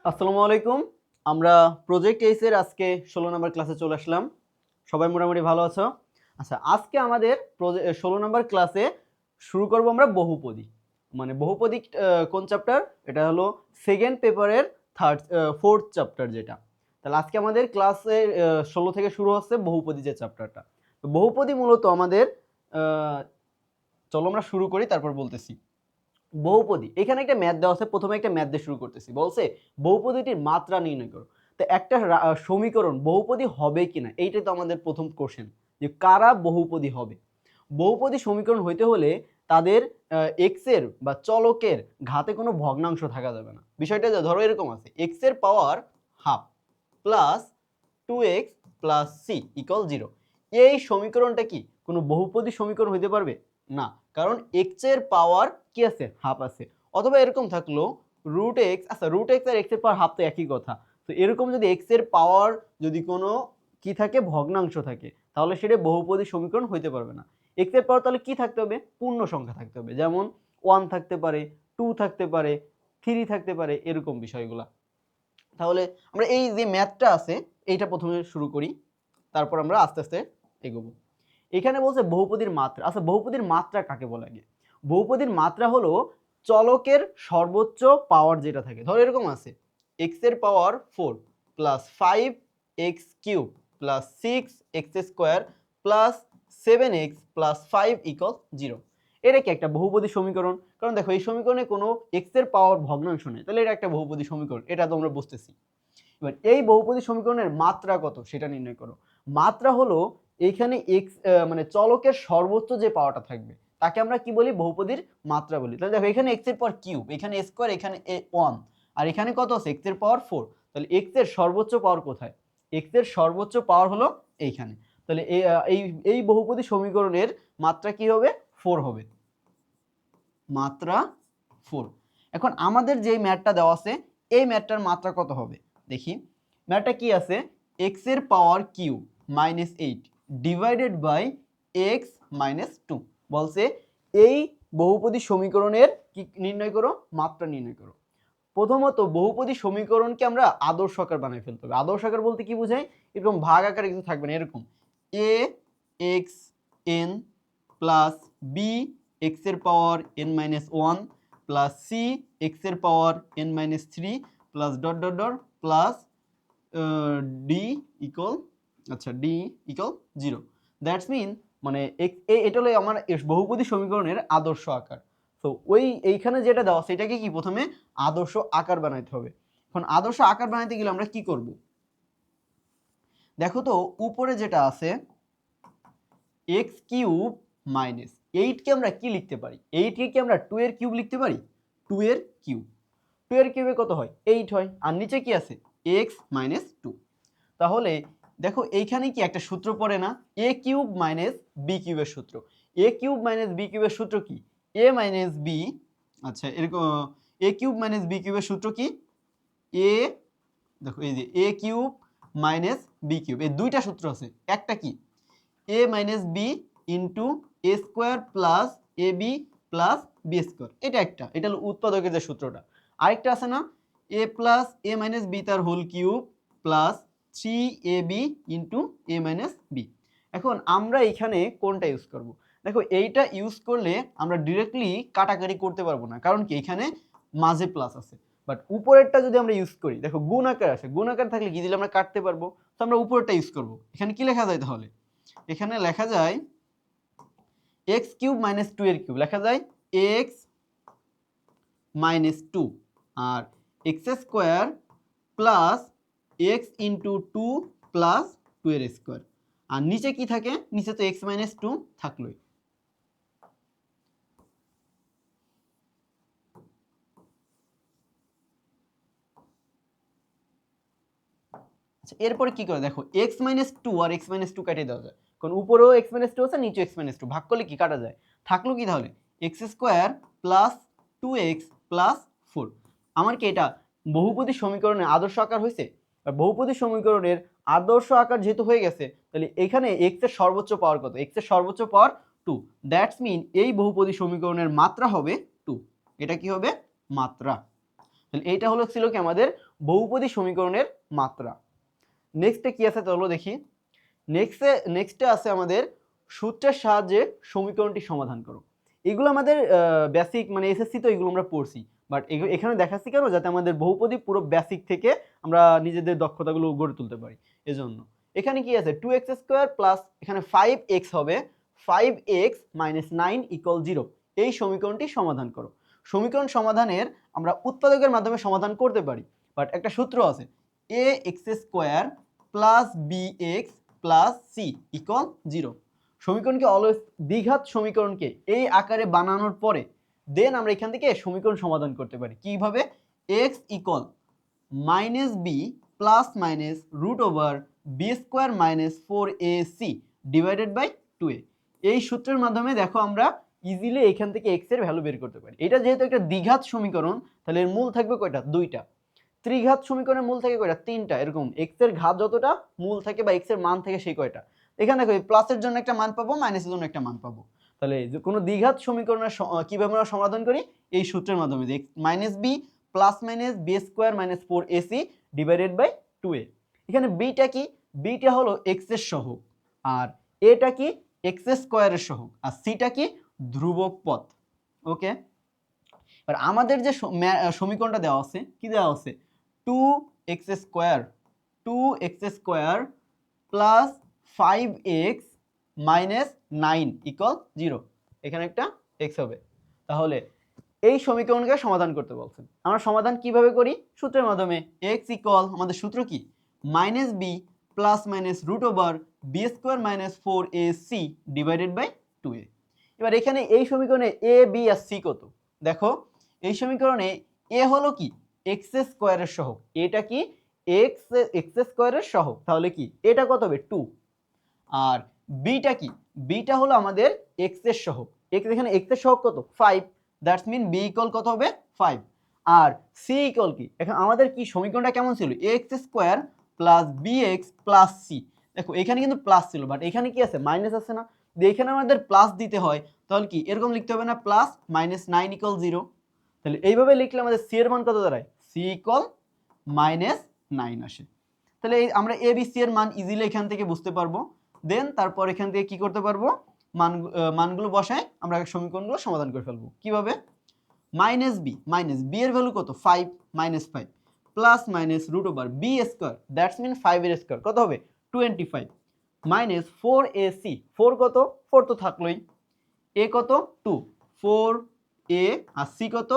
আসসালামু আলাইকুম। আমরা প্রজেক্ট এইচ এর আজকে 16 নম্বর ক্লাসে চলে আসলাম। সবাই মোটামুটি ভালো আছো? আচ্ছা, আজকে আমাদের 16 নম্বর ক্লাসে শুরু করব আমরা বহুপদী। মানে বহুপদী কোন চ্যাপ্টার? এটা হলো সেকেন্ড পেপারের ফোর্থ চ্যাপ্টার যেটা। তাহলে আজকে আমাদের ক্লাসে 16 থেকে শুরু হচ্ছে বহুপদী যে চ্যাপ্টারটা। তো বহুপদী মূলত আমাদের চলো আমরা শুরু করি, তারপর বলতেছি। বহুপদী, এখানে একটা ম্যাথ দেওয়া আছে। প্রথমে একটা ম্যাথ দিয়ে শুরু করতেছি। বলছে বহুপদীটির মাত্রা নির্ণয় করো। তো একটা সমীকরণ বহুপদী হবে কিনা এইটাই তো আমাদের প্রথম কোশ্চেন, যে কারা বহুপদী হবে। বহুপদী সমীকরণ হইতে হলে তাদের এক্স এর বা চলকের ঘাতে কোনো ভগ্নাংশ থাকা যাবে না। বিষয়টা ধরো এরকম আছে, এক্স এর power half plus 2x plus C equal 0। এই সমীকরণটা কি কোনো বহুপদী সমীকরণ হইতে পারবে না, কারণ এক্স এর পাওয়ার কি আছে, হাফ আছে। অথবা এরকম থাকলো রুট এক্স, আচ্ছা রুট এক্স আর এক্স এর পাওয়ার হাফ তো একই কথা। তো এরকম যদি এক্স এর পাওয়ার যদি কোনো কি থাকে, ভগ্নাংশ থাকে, তাহলে সেটা বহুপদী সমীকরণ হইতে পারবে না। এক্স এর পাওয়ার তাহলে কি থাকতে হবে, পূর্ণ সংখ্যা থাকতে হবে। যেমন 1 থাকতে পারে, 2 থাকতে পারে, 3 থাকতে পারে, এরকম বিষয়গুলা। তাহলে আমরা এই যে ম্যাথটা আছে এইটা প্রথমে শুরু করি, তারপর আমরা আস্তে আস্তে এগোবো। এখানে বলছে বহুপদীর মাত্রা। আচ্ছা, বহুপদীর মাত্রা কাকে বলে আগে? বহুপদীর মাত্রা হলো চলকের সর্বোচ্চ পাওয়ার যেটা থাকে। ধরো এরকম আছে, এক্স এর পাওয়ার 4 plus 5x cube plus 6x square plus 7x plus 5 equal 0। এটা কি একটা বহুপদী সমীকরণ? কারণ দেখো এই সমীকরণে কোনো এক্স এর পাওয়ার ভগ্নাংশ নেই, তাহলে এটা একটা বহুপদী সমীকরণ, এটা তো আমরা বুঝতেছি। এবার এই বহুপদী সমীকরণের মাত্রা কত সেটা নির্ণয় করো। মাত্রা হলো এইখানে এক্স মানে চলকের সর্বোচ্চ যে পাওয়ারটা থাকবে তাকে আমরা কি বলি, বহুপদীর মাত্রা বলি। তাহলে দেখো এখানে এক্স এর পাওয়ার কিউব, এখানে স্কোয়ার, এখানে 1, আর এখানে কত আছে, এক্স এর পাওয়ার 4। তাহলে এক্স এর সর্বোচ্চ পাওয়ার কোথায়? এক্স এর সর্বোচ্চ পাওয়ার হলো এইখানে। তাহলে এই এই বহুপদী সমীকরণের মাত্রা কি হবে, 4 হবে। মাত্রা 4। এখন আমাদের যে ম্যাথটা দেওয়া আছে এই ম্যাথটার মাত্রা কত হবে দেখি। ম্যাথটা কি আছে, এক্স এর power cube minus 8 divided by x minus 2। বলছে এই বহুপদী সমীকরণের কি নির্ণয় করো, মাত্রা নির্ণয় করো। প্রথমত বহুপদী সমীকরণকে আমরা আদর্শ আকার বানিয়ে ফেলতে হবে। আদর্শ আকার বলতে কি বোঝায়, এরকম ভাগ আকারে কিছু থাকবে না, এরকম a x n plus b x এর power n minus 1 plus c x এর power n minus 3 plus dot dot dot plus d equal, আচ্ছা ডি ইকুয়াল 0। দ্যাটস মিন মানে এটা হলো আমার বহুপদী সমীকরণের আদর্শ আকার। তো এইখানে যেটা দেওয়া সেটাকে কি প্রথমে আদর্শ আকার বানাইতে হবে। এখন আদর্শ আকার বানাইতে গেলে আমরা কি করব, দেখো তো উপরে যেটা আছে এক্স কিউব মাইনাস 8 কে আমরা কি লিখতে পারি, 8 কে কি আমরা 2 এর কিউব লিখতে পারি, 2 এর কিউব। 2 এর কিউবে কত হয়, 8 হয়। আর নিচে কি আছে, এক্স মাইনাস 2। তাহলে দেখো এইখানে কি একটা সূত্র পড়ে না, এ কিউব মাইনাস বি কিউবের সূত্র। এ কিউব মাইনাস বি কিউবের সূত্র কি, এ মাইনাস বি, আচ্ছা এরকম এ কিউব মাইনাস বি কিউবের সূত্র কি, এ দেখো এই যে এ কিউব মাইনাস বি কিউব, এই দুইটা সূত্র আছে। একটা কি এ minus B into a square plus A B plus B square, এটা একটা, এটা হলো উৎপাদকের যে সূত্রটা। আরেকটা আছে না, a plus a minus B তার whole cube plus 3ab into a minus b. এখন আমরা এখানে কোনটা ইউজ করব, দেখো এইটা ইউজ করলে আমরা ডিরেক্টলি কাটাকাটি করতে পারবো না, কারণ কি এখানে মাঝে প্লাস আছে। বাট উপরেরটা যদি আমরা ইউজ করি, দেখো গুণ আকার আছে, গুণ আকার থাকলে কি দিলে আমরা কাটতে পারবো। তো আমরা উপরেরটা ইউজ করব। এখানে কি লেখা যায়, তাহলে এখানে লেখা যায় এক্স কিউব মাইনাস 2 এর কিউব, লেখা যায় এক্স মাইনাস 2 আর x square plus x into 2 plus 2 এর স্কোয়ার। আর নিচে কি থাকে, নিচে তো এক্স মাইনাস 2 থাকলোই। আচ্ছা এরপরে কি করে, দেখো এক্স মাইনাস 2 আর এক্স মাইনাস 2 কেটে দেওয়া যায়, কারণ উপরেও এক্স মাইনাস 2 আছে, নিচে এক্স মাইনাস 2, ভাগ করলে কি কাটা যায়। থাকলো কি তাহলে x square plus 2x plus 4। আমার কি এটা বহুপদী সমীকরণের আদর্শ আকার হয়েছে। আর বহুপদী সমীকরণের আদর্শ আকার যেহেতু হয়ে গেছে, তাহলে এখানে x এর সর্বোচ্চ পাওয়ার কত, x এর সর্বোচ্চ পাওয়ার 2। দ্যাটস মিন এই বহুপদী সমীকরণের মাত্রা হবে 2। এটা কি হবে মাত্রা। তাহলে এইটা হলো ছিল কি আমাদের বহুপদী সমীকরণের মাত্রা। নেক্সটে কি আছে চলো দেখি। নেক্সটে আছে আমাদের সূত্রের সাহায্যে সমীকরণটি সমাধান করো। এগুলো আমাদের বেসিক মানে এসএসসি তো এগুলো আমরা পড়ছি, বাট এখানে দেখাচ্ছি কেন, যাতে আমাদের বহুপদী পুরো বেসিক থেকে আমরা নিজেদের দক্ষতাগুলো গড়ে তুলতে পারি। এজন্য এখানে কি আছে 2x² প্লাস এখানে 5x হবে 5x মাইনাস 9 ইকুয়াল 0। এই সমীকরণটি সমাধান করো। সমীকরণ সমাধানের আমরা উৎপাদকের মাধ্যমে সমাধান করতে পারি, বাট একটা সূত্র আছে ax² plus bx plus c equal 0। সমীকরণকে অলওয়েজ দ্বিঘাত সমীকরণকে এই আকারে বানানোর পরে দেন আমরা এখান থেকে সমীকরণ সমাধান করতে পারি। কিভাবে? x equal minus B plus minus root over B square minus 4ac divided by 2a। এই সূত্রের মাধ্যমে দেখো আমরা ইজিলি এখান থেকে x এর ভ্যালু বের করতে পারি। এটা যেহেতু একটা দ্বিঘাত সমীকরণ, তাহলে এর মূল থাকবে কয়টা? দুইটা। ত্রিঘাত সমীকরণের মূল থাকে কয়টা? তিনটা। এরকম x এর ঘাত যতটা মূল থাকে বা x এর মান থাকে সেই কয়টা। এখানে দেখো প্লাসের জন্য একটা মান পাবো, মাইনাসের জন্য একটা মান পাবো। তাহলে কোনো দ্বিঘাত সমীকরণের কিভাবে আমরা সমাধান করি? এই সূত্রের মাধ্যমে, যে minus B plus minus B square minus 4ac divided by 2a। এখানে বিটা কি? বিটা হলো x এর সহগ, আর এটা কি? x স্কোয়ারের সহগ, আর সিটা কি? ধ্রুবক পদ। ওকে, আর আমাদের যে সমীকরণটা দেওয়া আছে, কি দেওয়া আছে? 2x² plus 5x minus 9 equal 0। এখানে একটা x হবে। তাহলে এই সমীকরণকে সমাধান করতে বলছেন। আমরা সমাধান কিভাবে করি? সূত্রের মাধ্যমে। x ইকুয়াল আমাদের সূত্র কি? Minus B plus minus root over B square minus 4ac divided by 2a। এবার এখানে এই সমীকরণে a b আর c কত? দেখো এই সমীকরণে a হলো কি? x² সহগ। এটা কি? x² সহগ। তাহলে কি এটা কত হবে? 2। আর বিটা কি? বিটা হলো আমাদের x এর সহগ। এখানে x এর সহগ কত? 5। দ্যাটস মিন b ইকুয়াল কত হবে? 5। আর c ইকুয়াল কি? এখন আমাদের কি সমীকরণটা কেমন ছিল? x² plus bx plus c। দেখো এখানে কিন্তু প্লাস ছিল, বাট এখানে কি আছে? মাইনাস আছে না? এখানে আমাদের প্লাস দিতে হয়, তাহলে কি এরকম লিখতে হবে না? Plus minus 9 equal 0। তাহলে এইভাবে লিখলে আমাদের c এর মান কত দাঁড়ায়? c ইকুয়াল মাইনাস 9 আসে। তাহলে এই আমরা a b c এর মান ইজিলি এখান থেকে বুঝতে পারবো। দেন তারপর এখান থেকে কি করতে পারবো? মানগুলো বসায় আমরা সমীকরণগুলো সমাধান করে ফেলবো। কিভাবে? মাইনাস বি এর ভ্যালু কত? 5 minus 5 plus minus root over B square, that's mean 5 এর স্কোয়ার কত হবে? 25 মাইনাস 4ac। 4 কত? 4 তো থাকলোই। a কত? 2। 4a আর c কত?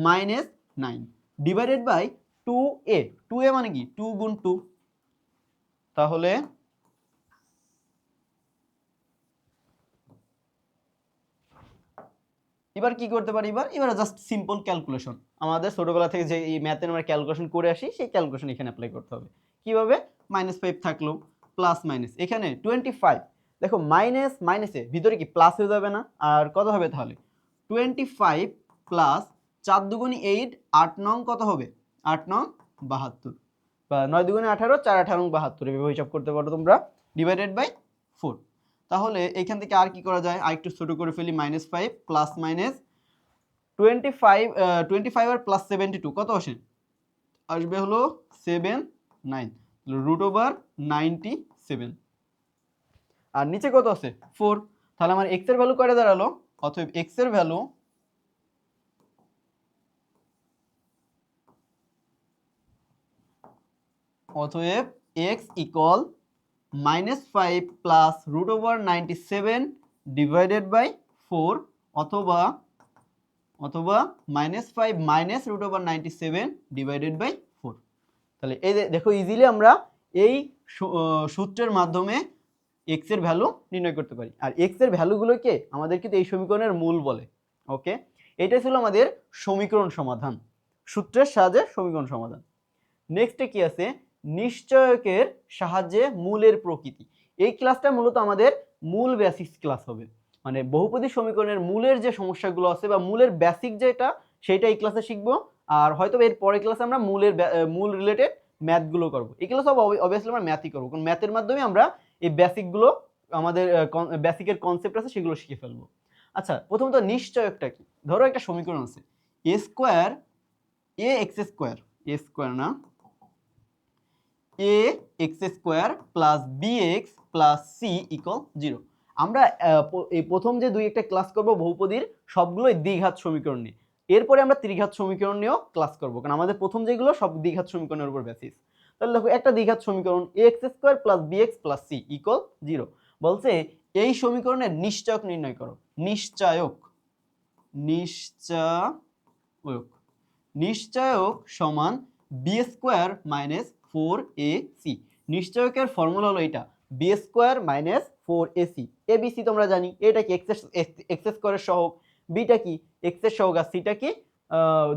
Minus 9 divided by 2a। 2a মানে কি? 2 গুণ 2। তাহলে এবার কি করতে পারি? এবার জাস্ট সিম্পল ক্যালকুলেশন। আমাদের ছোটবেলা থেকে যে এই ম্যাথের আমরা ক্যালকুলেশন করে আসি, সেই ক্যালকুলেশন এখানে অ্যাপ্লাই করতে হবে। কিভাবে? -5 থাকলো প্লাস মাইনাস এখানে 25। দেখো মাইনাস মাইনাসে ভিতরে কি প্লাস হয়ে যাবে না? আর কত হবে তাহলে? 25 প্লাস 4 দুগুণী 8, 8 নং কত হবে? 8 নং 72, বা 9 দুগুণী 18, 4 18 নং 72 এভাবে হিসাব করতে পারো তোমরা, ডিভাইডেড বাই 4। তাহলে এইখান থেকে আর কি করা যায়? আর একটু ছোট করে ফেলি। -5 প্লাস মাইনাস 25 আর প্লাস 72 কত আসে? আসবে হলো 79 রুট ওভার 97। আর নিচে কত আছে? 4। তাহলে আমার x এর ভ্যালু কয়টা দাঁড়ালো? অতএব x এর value x equal -5 plus root over 97 divided by 4, অথবা -5 minus root over 97 divided by 4। তাহলে এই দেখো ইজিলি আমরা এই সূত্রের মাধ্যমে x এর ভ্যালু নির্ণয় করতে পারি। আর x এর ভ্যালুগুলোকে আমাদের কিন্তু এই সমীকরণের মূল বলে। ওকে, এটা ছিল আমাদের সমীকরণ সমাধান, সূত্রের সাহায্যে সমীকরণ সমাধান। নেক্সটে কি আছে? নিশ্চয়কের সাহায্যে মূলের প্রকৃতি। এই ক্লাসটা মূলত আমাদের মূল বেসিক ক্লাস হবে, মানে বহুপদী সমীকরণের মূলের যে সমস্যাগুলো আছে বা মূলের বেসিক যেটা, সেটা এই ক্লাসে শিখবো। আর হয়তো এর পরের ক্লাসে আমরা মূল রিলেটেড ম্যাথগুলো করবো। এই ক্লাসে অবভিয়াসলি আমরা ম্যাথই করবো, কারণ ম্যাথের মাধ্যমে আমরা এই বেসিকগুলো, আমাদের বেসিকের কনসেপ্ট আছে সেগুলো শিখে ফেলবো। আচ্ছা, প্রথমত নিশ্চয়কটা কি? ধরো একটা সমীকরণ আছে a square a x square, A square না, a x square plus b x plus C equal 0। আমরা এই প্রথম যে দুই একটা ক্লাস করব বহুপদীর সবগুলোই দ্বিঘাত সমীকরণ নিয়ে, এরপরে আমরা ত্রিঘাত সমীকরণ নিয়েও ক্লাস করব, কারণ আমাদের প্রথম যেগুলো সব দ্বিঘাত সমীকরণের উপর বেসিস। তাহলে দেখো একটা দ্বিঘাত সমীকরণ a x square plus b x plus C equal 0 বলছে এই সমীকরণের নিশ্চয়ক নির্ণয় করো। নিশ্চয়ক, নিশ্চয়ক, নিশ্চয়ক সমান বি স্কোয়ার মাইনাস 4ac। নিশ্চয়কের ফর্মুলা হলো এটা, B square minus 4ac। ABC তোমরা জানি, এটা কি এক্স স্কোয়ারের সহগ, বিটা কি এক্স এর সহগ, আর সিটা কি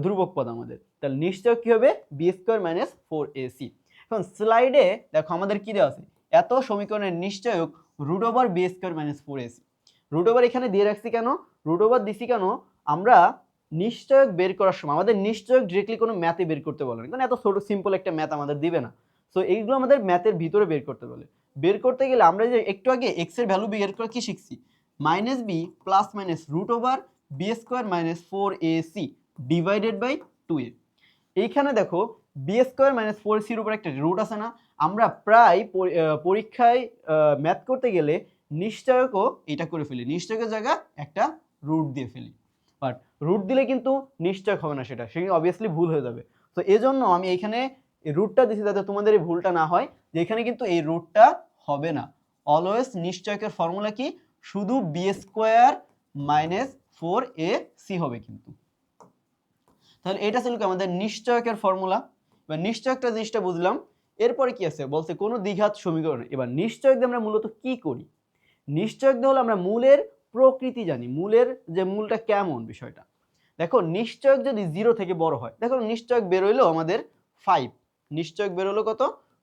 ধ্রুবক পদ আমাদের। তাহলে নিশ্চয়ক কি হবে বি স্কোয়ার মাইনাস 4ac। এখন স্লাইডে দেখো আমাদের কি দেওয়া আছে, এত সমীকরণের নিশ্চয়ক root over B square minus 4ac। Root over এখানে দিয়ে রাখছি কেন, রুট ওভার দিছি কেন, আমরা নিশ্চয়ক বের করার সময় আমাদের নিশ্চয়ক ডিরেক্টলি কোনো ম্যাথে বের করতে বলে না, কারণ এত ছোট সিম্পল একটা ম্যাথ আমাদের দিবে না। সো এইগুলো আমাদের ম্যাথের ভিতরে বের করতে বলে। বের করতে গেলে আমরা যে একটু আগে এক্স এর ভ্যালু বের করে কি শিখছি, minus B plus minus root over B square minus 4ac divided by 2a। এইখানে দেখো বি স্কোয়ার মাইনাস 4ac এর উপর একটা রুট আছে না, আমরা প্রায় পরীক্ষায় ম্যাথ করতে গেলে নিশ্চয়কও এটা করে ফেলি, নিশ্চয়কের জায়গায় একটা রুট দিয়ে ফেলি। বাট রুট দিলে কিন্তু নিশ্চয়ক হবে না, সেটা অবভিয়াসলি ভুল হয়ে যাবে। তো এই জন্য আমি এখানে রুটটা দিচ্ছি যাতে তোমাদের এই ভুলটা না হয়, যে এখানে কিন্তু এই রুটটা হবে না। অলওয়েজ নিশ্চয়কের ফর্মুলা কি, শুধু বি স্কোয়ার মাইনাস 4ac হবে কিন্তু। তাহলে এটা ছিল কি আমাদের নিশ্চয়কের ফর্মুলা। এবার নিশ্চয়কটা জিনিসটা বুঝলাম, এরপরে কি আছে বলছে কোনো দ্বিঘাত সমীকরণ। এবার নিশ্চয়ক দিয়ে আমরা মূলত কি করি, নিশ্চয়ক দিয়ে হলো আমরা মূলের প্রকৃতি জানি, মূলের যে মূলটা কেমন বিষয়টা। দেখো নিশ্চয়ক যদি 0 থেকে বড় হয়, দেখো নিশ্চয়ক বের হইলো আমাদের 5, নিশ্চয়ক বের হলো কত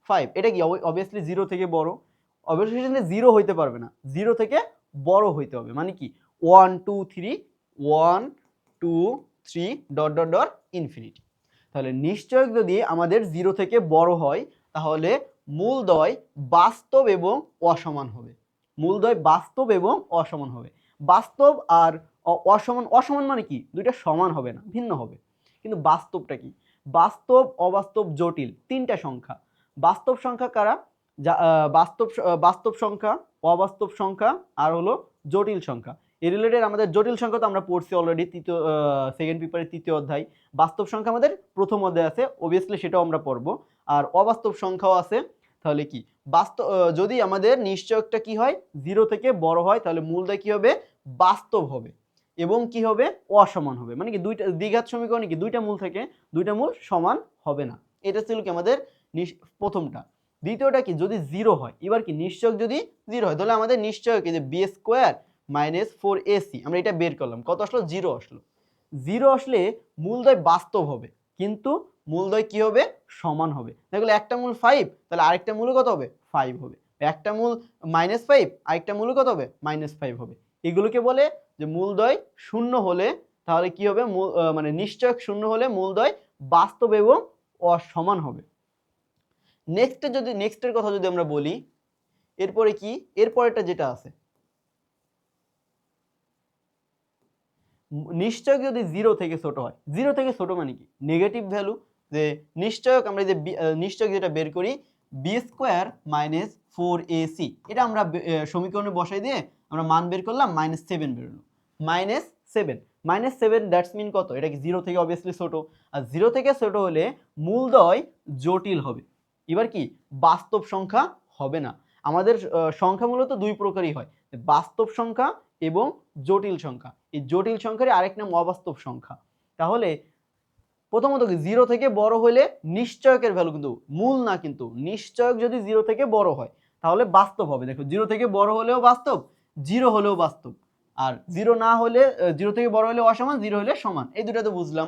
5, এটা কি অবভিয়াসলি 0 থেকে বড়, অবভিয়াসলি 0 হইতে পারবে না, 0 থেকে বড় হইতে হবে, মানে কি 1 2 3 1 2 3 ডট ডট ডট ইনফিনিটি। তাহলে নিশ্চয়ক যদি আমাদের 0 থেকে বড় হয় তাহলে মূলদ্বয় বাস্তব এবং অসমান হবে, মূলদ্বয় বাস্তব এবং অসমান হবে। বাস্তব আর অসমান, অসমান মানে কি দুইটা সমান হবে না, ভিন্ন হবে। কিন্তু বাস্তবটা কি, বাস্তব অবাস্তব জটিল তিনটা সংখ্যা। বাস্তব সংখ্যা কারা, বাস্তব সংখ্যা, অবাস্তব সংখ্যা আর হলো জটিল সংখ্যা। এই রিলেটেড আমাদের জটিল সংখ্যা তো আমরা পড়ছি অলরেডি তৃতীয় সেকেন্ড পেপারের 3য় অধ্যায়। বাস্তব সংখ্যা আমাদের প্রথম অধ্যায় আছে, অবভিয়াসলি সেটাও আমরা পড়বো। আর অবাস্তব সংখ্যাও আছে। তাহলে কি যদি আমাদের নিশ্চয়কটা কি হয় 0 থেকে বড় হয় তাহলে মূলদ্বয় কি হবে বাস্তব হবে এবং কি হবে অসমান হবে, মানে কি দুইটা দ্বিঘাত সমীকরণে কি দুইটা মূল থেকে দুইটা মূল সমান হবে না। এটা ছিল কি আমাদের প্রথমটা। দ্বিতীয়টা কি যদি 0 হয়, এবার কি নিশ্চয়ক যদি 0 হয় তাহলে আমাদের নিশ্চয়ক কি যে বি স্কোয়ার মাইনাস 4ac, আমরা এটা বের করলাম, কত আসলো 0 আসলো। 0 আসলে মূলদ্বয় বাস্তব হবে কিন্তু মূলদ্বয় কি হবে সমান হবে। দেখো একটা মূল 5 তাহলে আরেকটা মূল কত হবে 5 হবে, একটা মূল -5 আরেকটা মূল কত হবে -5 হবে। এগুলোকে বলে যে মূলদ্বয় শূন্য হলে তাহলে কি হবে, মানে নিশ্চয়ক শূন্য হলে মূলদ্বয় বাস্তব এবং অসমান হবে। নেক্সটের কথা যদি আমরা বলি, এরপরে কি এরপরেটা যেটা আছে, নিশ্চয়ক যদি 0 থেকে ছোট হয়, 0 থেকে ছোট মানে কি নেগেটিভ ভ্যালু, যে নিশ্চয়ক আমরা যে নিশ্চয়ক যেটা বের করি বি স্কোয়ার মাইনাস 4ac, এটা আমরা সমীকরণে বসাই দিয়ে আমরা মান বের করলাম -7 বেরোলো, -7 দ্যাটস মিন কত, এটা কি 0 থেকে অবভিয়াসলি ছোট, আর 0 থেকে ছোট হলে মূলদ্বয় জটিল হবে। এবার কি বাস্তব সংখ্যা হবে না। আমাদের সংখ্যা মূলত দুই প্রকারই হয়, বাস্তব সংখ্যা এবং জটিল সংখ্যা। এই জটিল সংখ্যার আরেক নাম অবাস্তব সংখ্যা। তাহলে প্রথমত কি 0 থেকে বড় হলে নিশ্চয়কের ভ্যালু কিন্তু মূল না, কিন্তু নিশ্চয়ক যদি 0 থেকে বড় হয় তাহলে বাস্তব হবে। দেখো 0 থেকে বড় হলেও বাস্তব, 0 হলেও বাস্তব, আর 0 না হলে 0 থেকে বড় হলে অসমান, 0 হলে সমান, এই দুটো তো বুঝলাম।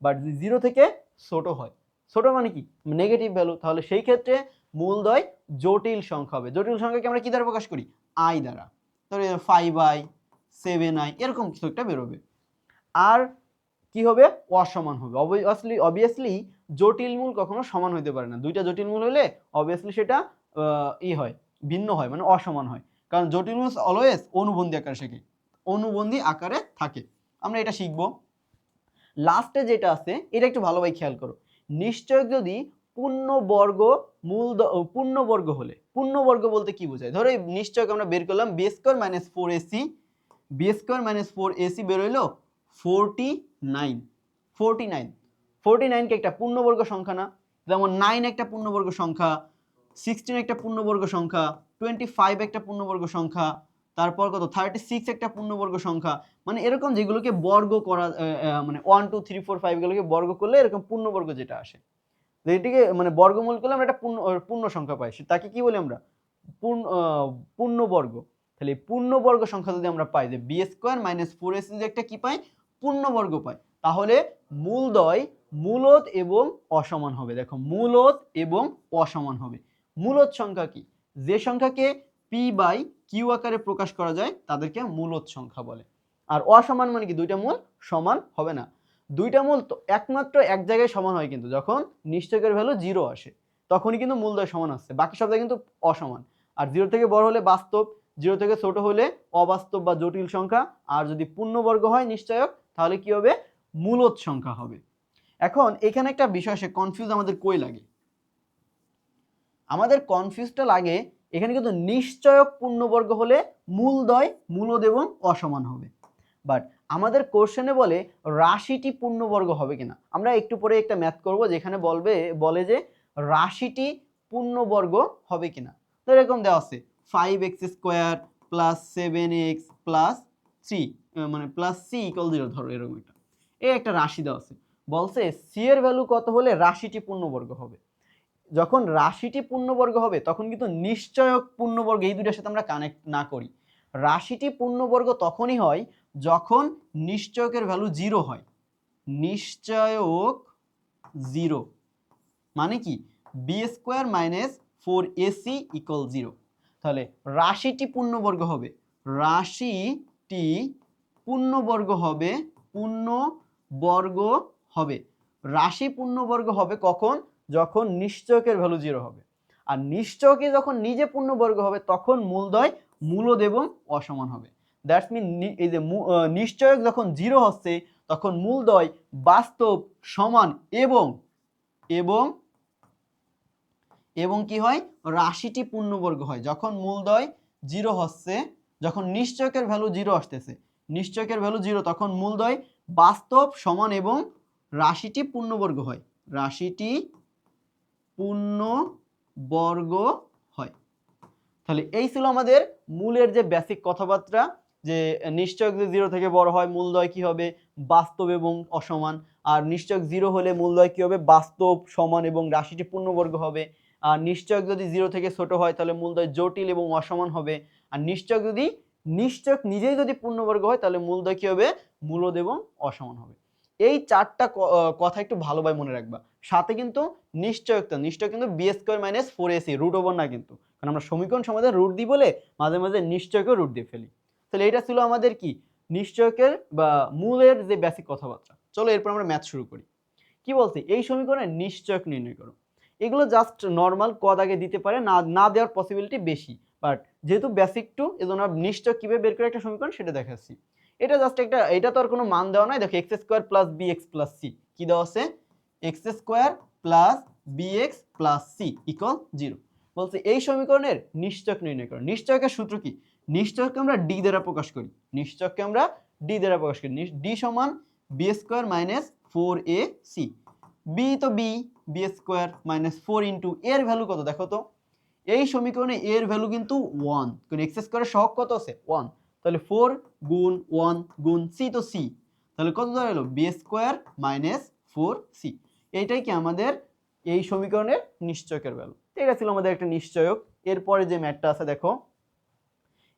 বাট 0 থেকে ছোট হয়, ছোট মানে কি নেগেটিভ ভ্যালু, তাহলে সেই ক্ষেত্রে মূলদ্বয় জটিল সংখ্যা হবে। জটিল সংখ্যাকে আমরা কি দ্বারা প্রকাশ করি i দ্বারা, তাহলে 5i 7i এরকম কিছু একটা বেরোবে। আর কি হবে অসমান হবে, অবভিয়াসলি জটিল মূল কখনো সমান হইতে পারে না, দুইটা জটিল মূল হলে অবভিয়াসলি সেটা হয় ভিন্ন হয়, মানে অসমান হয়, কারণ জটিল মূল অলওয়েজ অনুবন্ধী আকারে থাকে, অনুবন্ধী আকারে থাকে। আমরা এটা শিখবো। লাস্টে যেটা আছে এটা একটু ভালোভাবে খেয়াল করো। নিশ্চয়ক যদি পূর্ণবর্গ পূর্ণবর্গ হলে, পূর্ণবর্গ বলতে কি বোঝায়? ধরো এই নিশ্চয়ক আমরা বের করলাম B square minus 4ac, B square minus 4ac বের হইলো 49। 49 কে একটা পূর্ণবর্গ সংখ্যা না? যেমন 9 একটা পূর্ণবর্গ সংখ্যা, 16 একটা পূর্ণবর্গ সংখ্যা, 25 একটা পূর্ণবর্গ সংখ্যা, তারপর কত 36 একটা পূর্ণবর্গ সংখ্যা। মানে এরকম যেগুলোকে বর্গ করা মানে 1 2 3 4 5 গুলোকে বর্গ করলে এরকম পূর্ণবর্গ যেটা আসে, যেটিকে মানে বর্গমূল করলে আমরা একটা পূর্ণ সংখ্যা পাই, তাকে কি বলি আমরা? পূর্ণবর্গ। তাহলে পূর্ণবর্গ সংখ্যা যদি আমরা পাই যে বি স্কোয়ার মাইনাস 4ac যে একটা কি পাই? পূর্ণবর্গ পাই, তাহলে মূলদ্বয় মূলদ এবং অসমান হবে। দেখো মূলদ এবং অসমান হবে। মূলদ সংখ্যা কি? যে সংখ্যাকে পি বাই কিউ আকারে প্রকাশ করা যায় তাদেরকে মূলদ সংখ্যা বলে। আর অসমান মানে কি? দুইটা মূল সমান হবে না। দুইটা মূল তো একমাত্র এক জায়গায় সমান হয় কিন্তু যখন নিশ্চয়কের ভ্যালু 0 আসে, তখনই কিন্তু মূলদ্বয় সমান আসছে, বাকি সব জায়গায় কিন্তু অসমান। আর 0 থেকে বড় হলে বাস্তব, 0 থেকে ছোট হলে অবাস্তব বা জটিল সংখ্যা, আর যদি পূর্ণবর্গ হয় নিশ্চয়ক তাহলে কি হবে? মূলদ সংখ্যা হবে। এখন এখানে একটা বিষয় আসে, কনফিউজ আমাদের কই লাগে? আমাদের কনফিউজটা লাগে এখানে কিন্তু নিশ্চয়ক পূর্ণবর্গ হলে মূলদ্বয় মূলদ এবং অসমান হবে, বাট আমাদের কোশ্চেনে বলে রাশিটি পূর্ণবর্গ হবে কিনা। আমরা একটু পরে একটা ম্যাথ করব যেখানে বলে যে রাশিটি পূর্ণবর্গ হবে কিনা। তো এরকম দেওয়া আছে 5x square plus 7x plus 3 মানে প্লাস c ইকুয়াল 0, ধরো এরকম একটা রাশি দেওয়া আছে, বলছে সি এর ভ্যালু কত হলে রাশিটি পূর্ণবর্গ হবে। যখন রাশিটি পূর্ণবর্গ হবে তখন কিন্তু নিশ্চয়ক পূর্ণবর্গ এই দুইটার সাথে আমরা কানেক্ট না করি। রাশিটি পূর্ণবর্গ তখনই হয় যখন নিশ্চয়কের ভ্যালু 0 হয়। নিশ্চয়ক 0 মানে কি? B square minus 4ac equal 0। তাহলে রাশিটি পূর্ণবর্গ হবে, রাশিটি পূর্ণবর্গ হবে, পূর্ণবর্গ হবে। রাশি পূর্ণবর্গ হবে কখন? যখন নিশ্চয়কের ভ্যালু 0 হবে। আর নিশ্চয়কে যখন নিজে পূর্ণবর্গ হবে তখন মূলদ্বয় মূলদ এবং অসমান হবে। দ্যাটস মিন এই যে নিশ্চয়ক যখন 0 হচ্ছে তখন মূলদ্বয় বাস্তব সমান এবং এবং এবং কি হয়? রাশিটি পূর্ণবর্গ হয় যখন মূলদ্বয় 0 হচ্ছে, যখন নিশ্চয়কের ভ্যালু 0 আসতেছে, নিশ্চয়কের ভ্যালু 0, তখন মূলদ্বয় বাস্তব সমান এবং রাশিটি পূর্ণবর্গ হয়, রাশিটি পূর্ণবর্গ হয়। তাহলে এই ছিল আমাদের মূলের যে বেসিক কথাবার্তা, যে নিশ্চয়ক যে 0 থেকে বড় হয় মূলদ্বয় কি হবে? বাস্তব এবং অসমান। আর নিশ্চয়ক 0 হলে মূলদ্বয় কি হবে? বাস্তব সমান এবং রাশিটি পূর্ণবর্গ হবে। আর নিশ্চয়ক যদি 0 থেকে ছোট হয় তাহলে মূলদ্বয় জটিল এবং অসমান হবে। আর নিশ্চয়ক নিজেই যদি পূর্ণবর্গ হয় তাহলে মূলদ্বয় কি হবে? মূলদ এবং অসমান হবে। এই চারটা কথা একটু ভালোভাবে মনে রাখবা। সাথে কিন্তু নিশ্চয়ক কিন্তু B square minus 4ac root over না কিন্তু, কারণ আমরা সমীকরণ সমাধান রুট দিই বলে মাঝে মাঝে নিশ্চয়কেও রুট দিয়ে ফেলি। তাহলে এটা ছিল আমাদের কি? নিশ্চয়কের বা মূলের যে বেসিক কথাবার্তা। চলো এরপর আমরা ম্যাথ শুরু করি। কি বলছে? এই সমীকরণে নিশ্চয়ক নির্ণয় করো। এগুলো জাস্ট নর্মাল কদ আগে দিতে পারে, না দেওয়ার পসিবিলিটি বেশি, বাট যেহেতু বেসিক টু এজন্য নিশ্চয়ক কিভাবে বের করে একটা সমীকরণ সেটা দেখাচ্ছি। এটা জাস্ট একটা, এটা তো আর কোনো মান দেওয়া নাই। দেখো x square plus bx plus c কি দেওয়া আছে? X square plus bx plus c equal 0। বলছে এই সমীকরণের নিশ্চয়ক নির্ণয় করো। নিশ্চয়কের সূত্র কি? নিশ্চয়ককে আমরা ডি দ্বারা প্রকাশ করি, নিশ্চয়ককে আমরা ডি দ্বারা প্রকাশ করি। ডি সমান B square minus 4ac। B তো বি স্কোয়ার মাইনাস 4 ইন্টু এর ভ্যালু কত দেখো তো? এই সমীকরণে এর ভ্যালু কিন্তু 1, কারণ এক্স স্কোয়ারের সহগ কত আছে? 1। তাহলে 4 গুণ 1 গুণ c তো c, তাহলে কত দাঁড়ালো? B square minus 4c। এইটাই কি আমাদের এই সমীকরণের নিশ্চয়কের ভ্যালু। এটা ছিল আমাদের একটা নিশ্চয়ক। এরপরে যে ম্যাথটা আছে দেখো,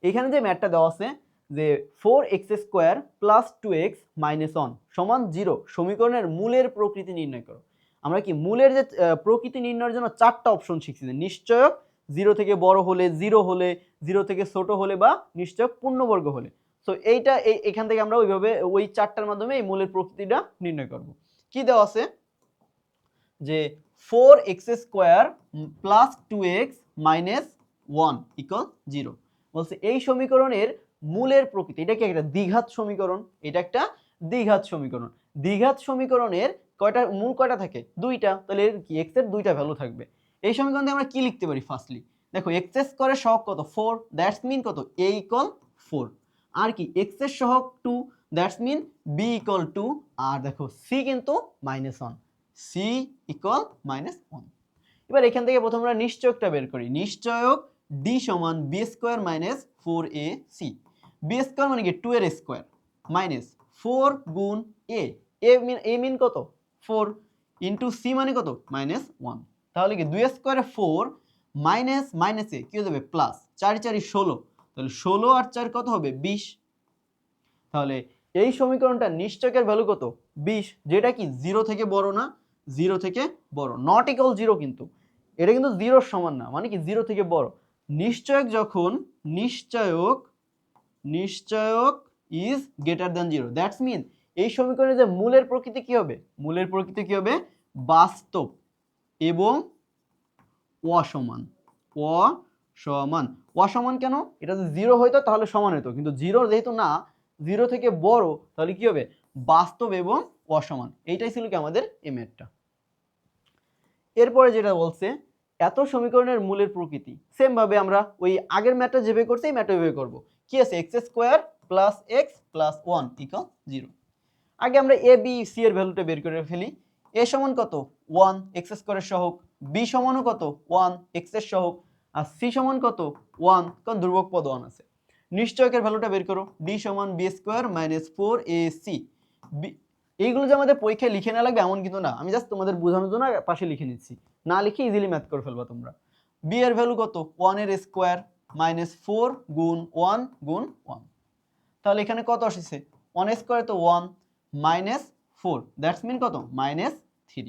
এখানে যে ম্যাথটা দেওয়া আছে যে 4x square plus 2x minus 1 সমান 0 সমীকরণের মূলের প্রকৃতি নির্ণয় করো। আমরা কি মূলের যে প্রকৃতি নির্ণয়ের জন্য চারটা অপশন শিখছি, নিশ্চয়ক 0 থেকে বড় হলে, 0 হলে, 0 থেকে ছোট হলে বা নিশ্চয়ক পূর্ণবর্গ হলে। সো এইটা এখান থেকে আমরা ওইভাবে ওই চারটার মাধ্যমে এই মূলের প্রকৃতিটা নির্ণয় করব। কি দেওয়া আছে? যে 4x square plus 2x minus 1 equal 0। বলছে এই সমীকরণের মূলের প্রকৃতি, এটা কি একটা দ্বিঘাত সমীকরণ, এটা একটা দ্বিঘাত সমীকরণ। দ্বিঘাত সমীকরণের মূল কয়টা থাকে? দুইটা। তাহলে এর কি x এর দুইটা ভ্যালু থাকবে। এই সমীকরণ থেকে আমরা কি লিখতে পারি? ফার্স্টলি দেখো x স্কয়ারের সহগ কত? 4, দ্যাটস মিন কত? a = 4। আর কি x এর সহগ 2, দ্যাটস মিন b = 2। আর দেখো c কিন্তু -1, c = -1। এবার এখান থেকে প্রথমে আমরা নিশ্চয়কটা বের করি। নিশ্চয়ক d = b² - 4ac। b² মানে কি 2 এর স্কয়ার মাইনাস 4 গুণ a, a মিন কত? 4 ইনটু c মানে কত? -1। তাহলে কি 2 স্কয়ারে 4 মাইনাস মাইনাসে কি হয়ে যাবে? প্লাস 4 4 16। তাহলে 16 আর 4 কত হবে? 20। তাহলে এই সমীকরণটা নিশ্চয়কের ভ্যালু কত? 20, যেটা কি 0 থেকে বড় না? 0 থেকে বড়, নট ইকুয়াল 0, কিন্তু এটা কিন্তু 0 এর সমান না, মানে কি 0 থেকে বড়। নিশ্চয়ক যখন নিশ্চয়ক is greater than 0, that's mean এই সমীকরণে যে মূলের প্রকৃতি কি হবে? মূলের প্রকৃতি কি হবে? বাস্তব এবং অসমান। অসমান কেন? এটা যদি 0 হইতো তাহলে সমান হতো, কিন্তু 0 যেহেতু না, 0 থেকে বড়, তাহলে কি হবে? বাস্তব এবং অসমান। এইটাই ছিল কি আমাদের এই ম্যাথটা। এরপরে যেটা বলছে এত সমীকরণের মূলের প্রকৃতি, সেম ভাবে আমরা ওই আগের ম্যাথটা যেভাবে করছি এই ম্যাথটা ওইভাবে করব। কি আছে? x² + x + 1 = 0। আগে আমরা a b c এর ভ্যালুটা বের করে ফেলি। a সমান কত? 1, x² এর সহগ। b সমানও কত? 1, x এর সহগ। আর c সমান কত? 1, কারণ ধ্রুবক পদ 1 আছে। নিশ্চয়কের ভ্যালুটা বের করো। d = b² - 4ac। এইগুলো যে আমাদের পরীক্ষায় লিখে না লাগবে এমন কিন্তু না, আমি জাস্ট তোমাদের বোঝানোর জন্য পাশে লিখে নিচ্ছি, না লিখে ইজিলি ম্যাথ করে ফেলবা তোমরা। b এর ভ্যালু কত? 1 এর স্কয়ার মাইনাস 4 গুণ 1 গুণ 1। তাহলে এখানে কত আসছে? 1 স্কয়ার তো 1 মাইনাস 4, দ্যাটস মিন কত? -3।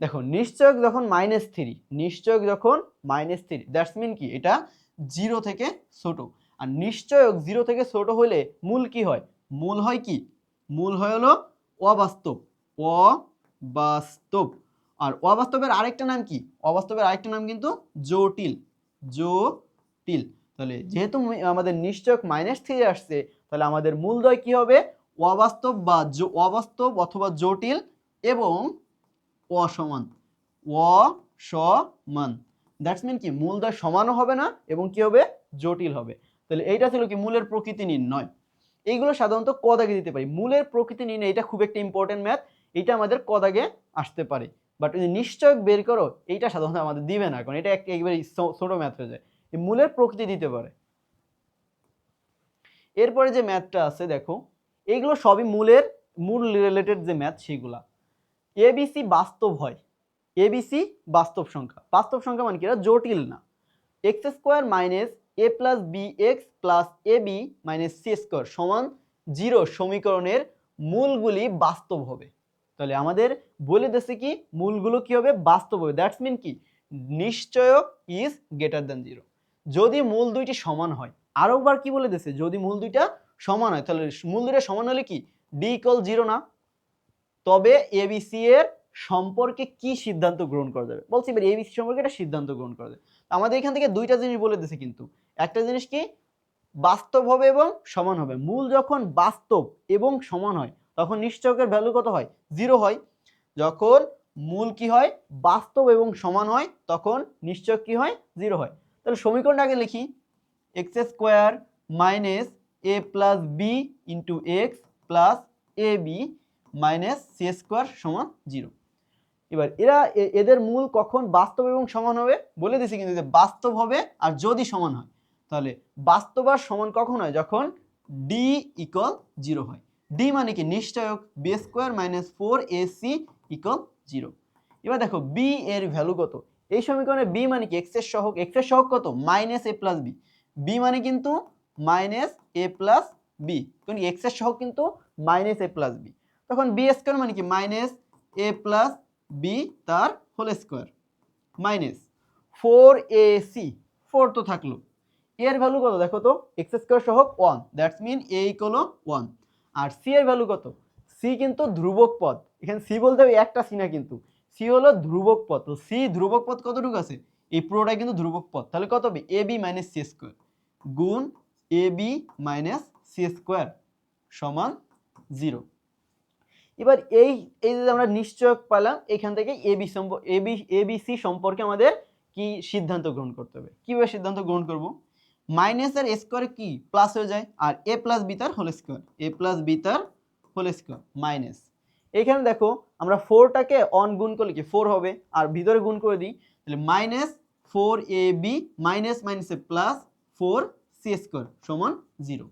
দেখো নিশ্চয়ক যখন -3, নিশ্চয়ক যখন -3, দ্যাটস মিন কি? এটা 0 থেকে ছোট। আর নিশ্চয়ক 0 থেকে ছোট হলে মূল কি হয়? মূল হয় কি? মূল হয় হলো অবাস্তব। অবাস্তব। আর অবাস্তবের আরেকটা নাম কি? অবাস্তবের আরেকটা নাম কিন্তু জটিল। জটিল। তাহলে যেহেতু আমাদের নিশ্চয়ক -3 আসছে, তাহলে আমাদের মূলদ্বয় কি হবে? অবাস্তব বা অবাস্তব অথবা জটিল এবং অসমান। অসমান, দ্যাটস মিন কি? মূলদ্বয় সমানও হবে না এবং কি হবে? জটিল হবে। তাহলে এইটা ছিল কি? মূলের প্রকৃতি নির্ণয়। এইগুলো সাধারণত ক দাগে দিতে পারি। মূলের প্রকৃতি নির্ণয় এটা খুব একটা ইম্পর্টেন্ট ম্যাথ, এটা আমাদের ক দাগে আসতে পারে। বাট যদি নিশ্চয়ক বের করো, এইটা সাধারণত আমাদের দিবে না, কারণ এটা একেবারে ছোট ম্যাথ হয়ে যায়। এই মূলের প্রকৃতি দিতে পারে। এরপরে যে ম্যাথটা আছে দেখো, এইগুলো সবই মূল রিলেটেড যে ম্যাথ সেগুলা। এবিসি বাস্তব হয়। এবিসি বাস্তব সংখ্যা। বাস্তব সংখ্যা মানে কি? এটা জটিল না। x² - a + bx + ab - c² সমান 0 সমীকরণের মূলগুলি বাস্তব হবে। তাহলে আমাদের বলে দিয়েছে কি? মূলগুলো কি হবে? বাস্তব হবে। দ্যাটস মিন কি? নিশ্চয়ক ইজ গ্রেটার দ্যান 0। যদি মূল দুইটি সমান হয়, আরেকবার কি বলে দিয়েছে? যদি মূল দুইটা সমান হয়, তাহলে মূল দুইটা সমান হলে কি? d = 0 না? তবে এবিসি এর সম্পর্কে কি সিদ্ধান্ত গ্রহণ করা যাবে? বলছি এবার এবিসি সম্পর্কে একটা সিদ্ধান্ত গ্রহণ করা যাবে। আমাদের এখান থেকে দুইটা জিনিস বলে দিয়েছে, কিন্তু একটা জিনিস কি? বাস্তব হবে এবং সমান হবে। মূল যখন বাস্তব এবং সমান হয় তখন নিশ্চয়কের ভ্যালু কত হয়? 0 হয়। যখন মূল কি হয়? বাস্তব এবং সমান হয় তখন নিশ্চয়ক কি হয়? 0 হয়। তাহলে সমীকরণটা আগে লিখি। x² - a + b * x + ab - c² = 0। এবার এদের মূল কখন বাস্তব এবং সমান হবে বলে দিয়েছি, কিন্তু যে বাস্তব হবে আর যদি সমান হয়। তাহলে বাস্তব আর সমান কখন হয়? যখন d = 0 হয়। d মানে কি? নিশ্চয়ক b² - 4ac = 0। এবার দেখো b এর ভ্যালু কত? এই সমীকরণে b মানে কি? x এর সহগ। x এর সহগ কত? -a + b। b মানে কিন্তু -a + b, কারণ x এর সহগ কিন্তু -a + b। তখন b² মানে কি? -a + b তার হোল স্কয়ার মাইনাস 4ac, 4 তো থাকলো। এর ভ্যালু কত দেখো তো? x² সহগ 1, দ্যাটস মিন a = 1। আর c এর ভ্যালু কত? c কিন্তু ধ্রুবক পদ। এখানে c বলতে হবে একটা c না, কিন্তু c হলো ধ্রুবক পদ। তো c ধ্রুবক পদ কতটুকু আছে? এই পুরোটাই কিন্তু ধ্রুবক পদ। তাহলে কত হবে? ab - c² গুণ ab - c² সমান 0। এবার এই যে আমরা নিশ্চয়ক পেলাম, এখান থেকে এবিসি সম্পর্কে আমাদের কি সিদ্ধান্ত গ্রহণ করতে হবে। কিভাবে সিদ্ধান্ত গ্রহণ করব? মাইনাস আর স্কোয়ারে কি প্লাস হয়ে যায়, আর এ প্লাস বি তার whole square, a plus B তার হোল স্কোয়ার মাইনাস। এখানে দেখো আমরা 4টাকে অন গুণ করলে কি 4 হবে, আর ভিতরে গুণ করে দিই তাহলে মাইনাস 4ab মাইনাস মাইনাসে প্লাস 4c স্কোয়ার সমান 0।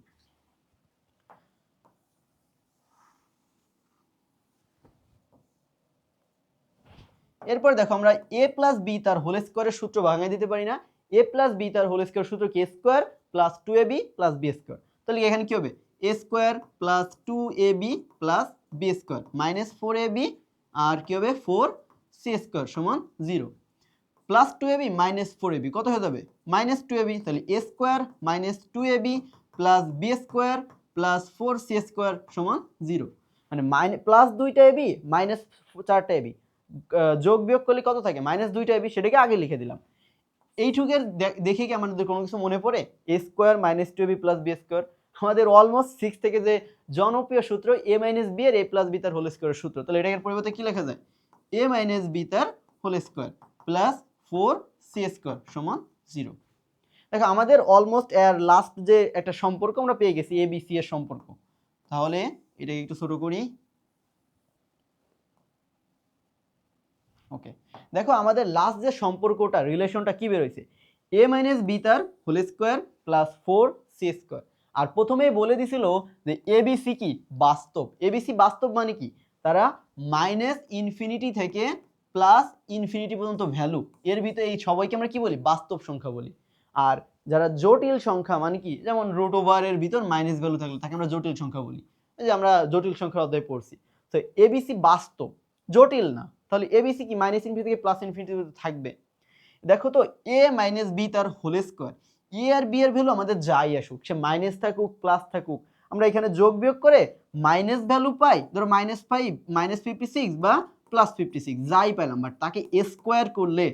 এরপর দেখো আমরা a প্লাস বি তার হোল স্কোয়ারের সূত্র ভাঙায় দিতে পারি না। a প্লাস বি তার হোল স্কোয়ার সূত্র কি square plus 2ab plus B square. তাহলে এখানে কি হবে a square plus 2ab plus B square minus 4ab আর কি হবে 4c স্কোয়ার সমান 0 প্লাস 2ab মাইনাস 4ab কত হয়ে যাবে মাইনাস 2ab। তাহলে a square minus 2ab plus B square plus 4c square সমান 0। মানে প্লাস 2টা ab মাইনাস 4টা ab যোগ বিয়োগ করলে কত থাকে মাইনাস 2টা ab, সেটাকে আগে লিখে দিলাম। এইটুকের দেখে কি আমাদের কোনো কিছু মনে পড়ে? a square minus 2ab plus B square আমাদের অলমোস্ট 6 থেকে যে জনপ্রিয় সূত্র a মাইনাস বি এর a প্লাস বি তার হোল স্কোয়ারের সূত্র। তাহলে এটার পরিবর্তে কি লেখা যায় a মাইনাস বি তার whole square plus 4c square সমান 0। দেখো আমাদের অলমোস্ট এর লাস্ট যে একটা সম্পর্ক আমরা পেয়ে গেছি a b c এর সম্পর্ক। তাহলে এটাকে একটু ছোট করি। ওকে, দেখো আমাদের লাস্ট যে সম্পর্কটা রিলেশনটা কি বের হয়েছে a মাইনাস বি তার whole square plus 4c square. আর প্রথমেই বলে দিছিল যে এবিসি কি বাস্তব। এবিসি বাস্তব মানে কি তারা মাইনাস ইনফিনিটি থেকে প্লাস ইনফিনিটি পর্যন্ত ভ্যালু, এর ভিতরে এই সবাইকে আমরা কি বলি বাস্তব সংখ্যা বলি। আর যারা জটিল সংখ্যা মানে কি যেমন রুট ওভারের ভিতর মাইনাস ভ্যালু থাকলে তাকে আমরা জটিল সংখ্যা বলি। এই যে আমরা জটিল সংখ্যার অধ্যায় পড়ছি। তো এবিসি বাস্তব, জটিল না। তাহলে এবিসি কি মাইনাস ইনফিনিটি থেকে প্লাস ইনফিনিটি থাকবে। দেখো তো এ মাইনাস বি তার হোল স্কোয়ার, এ আর বি এর ভ্যালু আমাদের যাই আসুক, সে মাইনাস থাকুক প্লাস থাকুক, আমরা এখানে যোগ বিয়োগ করে মাইনাস ভ্যালু পাই, ধরো -5 -56 বা +56 যাই পাইলাম, বাট তাকে স্কোয়ার করলে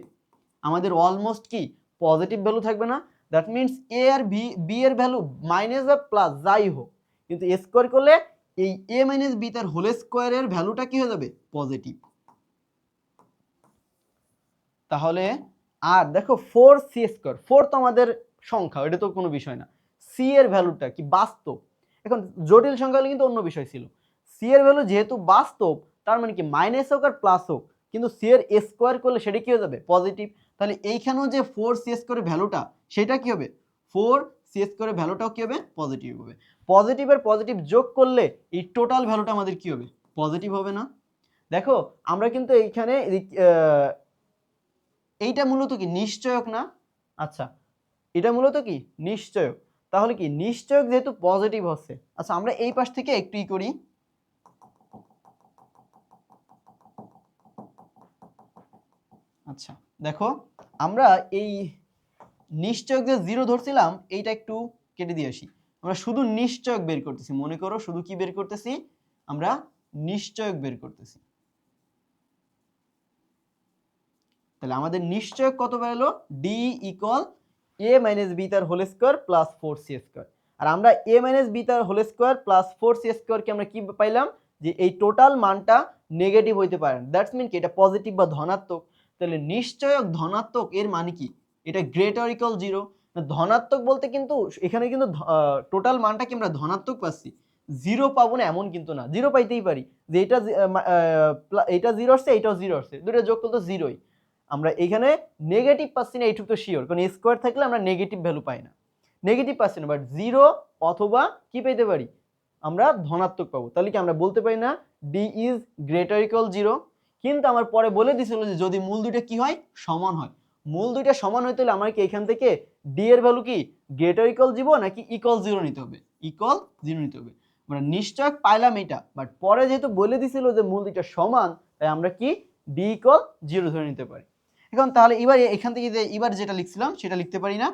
আমাদের অলমোস্ট কি পজিটিভ ভ্যালু থাকবে না। দ্যাট মিনস এ আর বি এর ভ্যালু মাইনাস বা প্লাস যাই হোক, কিন্তু স্কোয়ার করলে এই এ মাইনাস বি তার হোল স্কোয়ারের ভ্যালুটা কি হয়ে যাবে পজিটিভ। তাহলে আর দেখো 4c স্কোয়ার, 4 তো আমাদের সংখ্যা, এটা তো কোনো বিষয় না। সি এর ভ্যালুটা কি বাস্তব। এখন জটিল সংখ্যা হলে কিন্তু অন্য বিষয় ছিল। সি এর ভ্যালু যেহেতু বাস্তব, তার মানে কি মাইনাস হোক আর প্লাস হোক, কিন্তু সি এর স্কোয়ার করলে সেটা কি হয়ে যাবে পজিটিভ। তাহলে এইখানেও যে 4c স্কোয়ারের ভ্যালুটা সেটা কি হবে 4c স্কোয়ারের ভ্যালুটাও কি হবে পজিটিভ হবে। পজিটিভ আর পজিটিভ যোগ করলে এই টোটাল ভ্যালুটা আমাদের কি হবে পজিটিভ হবে না। দেখো আমরা কিন্তু এইখানে এইটা মূলত কি নিশ্চয়ক না। আচ্ছা এটা মূলত কি নিশ্চয়ক। তাহলে কি নিশ্চয়ক যেহেতু পজিটিভ হচ্ছে, আচ্ছা আমরা এই পাশ থেকে একটু করি। আচ্ছা দেখো আমরা এই নিশ্চয়ক যে 0 ধরছিলাম এইটা একটু কেটে দিয়ে আসি। আমরা শুধু নিশ্চয়ক বের করতেছি, মনে করো শুধু কি বের করতেছি আমরা নিশ্চয়ক বের করতেছি। তাহলে আমাদের নিশ্চয়ক কত বেরোলো d equal a minus B তার whole square plus 4c square. আর আমরা a মাইনাস বি তার হোল স্কোয়ার প্লাস 4c স্কোয়ারকে আমরা কি পাইলাম যে এই টোটাল মানটা নেগেটিভ হইতে পারে না। দ্যাটস মিন কি এটা পজিটিভ বা ধনাত্মক। তাহলে নিশ্চয়ক ধনাত্মক এর মানে কি এটা গ্রেটার ইকুয়াল 0। ধনাত্মক বলতে কিন্তু এখানে কিন্তু টোটাল মানটা কি আমরা ধনাত্মক পাচ্ছি, 0 পাবো না এমন কিন্তু না, 0 পাইতেই পারি যে এটা 0 আসছে এটাও 0 আসছে, দুটো যোগ করলে তো 0ই। আমরা এখানে নেগেটিভ পাচ্ছি না এইটুকু তো শিওর, কারণ স্কোয়ার থাকলে আমরা নেগেটিভ ভ্যালু পাই না, নেগেটিভ পাচ্ছি না, বাট 0 অথবা কি পেতে পারি আমরা ধনাত্মক পাবো। তাহলে কি আমরা বলতে পারি না ডি ইজ গ্রেটার ইকুয়াল 0। কিন্তু আমার পরে বলে দিছিল যে যদি মূল দুইটা কি হয় সমান হয়, মূল দুইটা সমান হইতে হলে আমার কি এখান থেকে ডি এর ভ্যালু কি গ্রেটার ইকুয়াল 0 নাকি ইকুয়াল 0 নিতে হবে, ইকুয়াল 0 নিতে হবে। আমরা নিশ্চয় পাইলাম এটা, বাট পরে যেহেতু বলে দিছিল যে মূল দুইটা সমান, তাই আমরা কি ডি ইকুয়াল 0 ধরে নিতে পারি। এখন তাহলে এবার এখান থেকে যে এবার যেটা লিখছিলাম সেটা লিখতে পারি না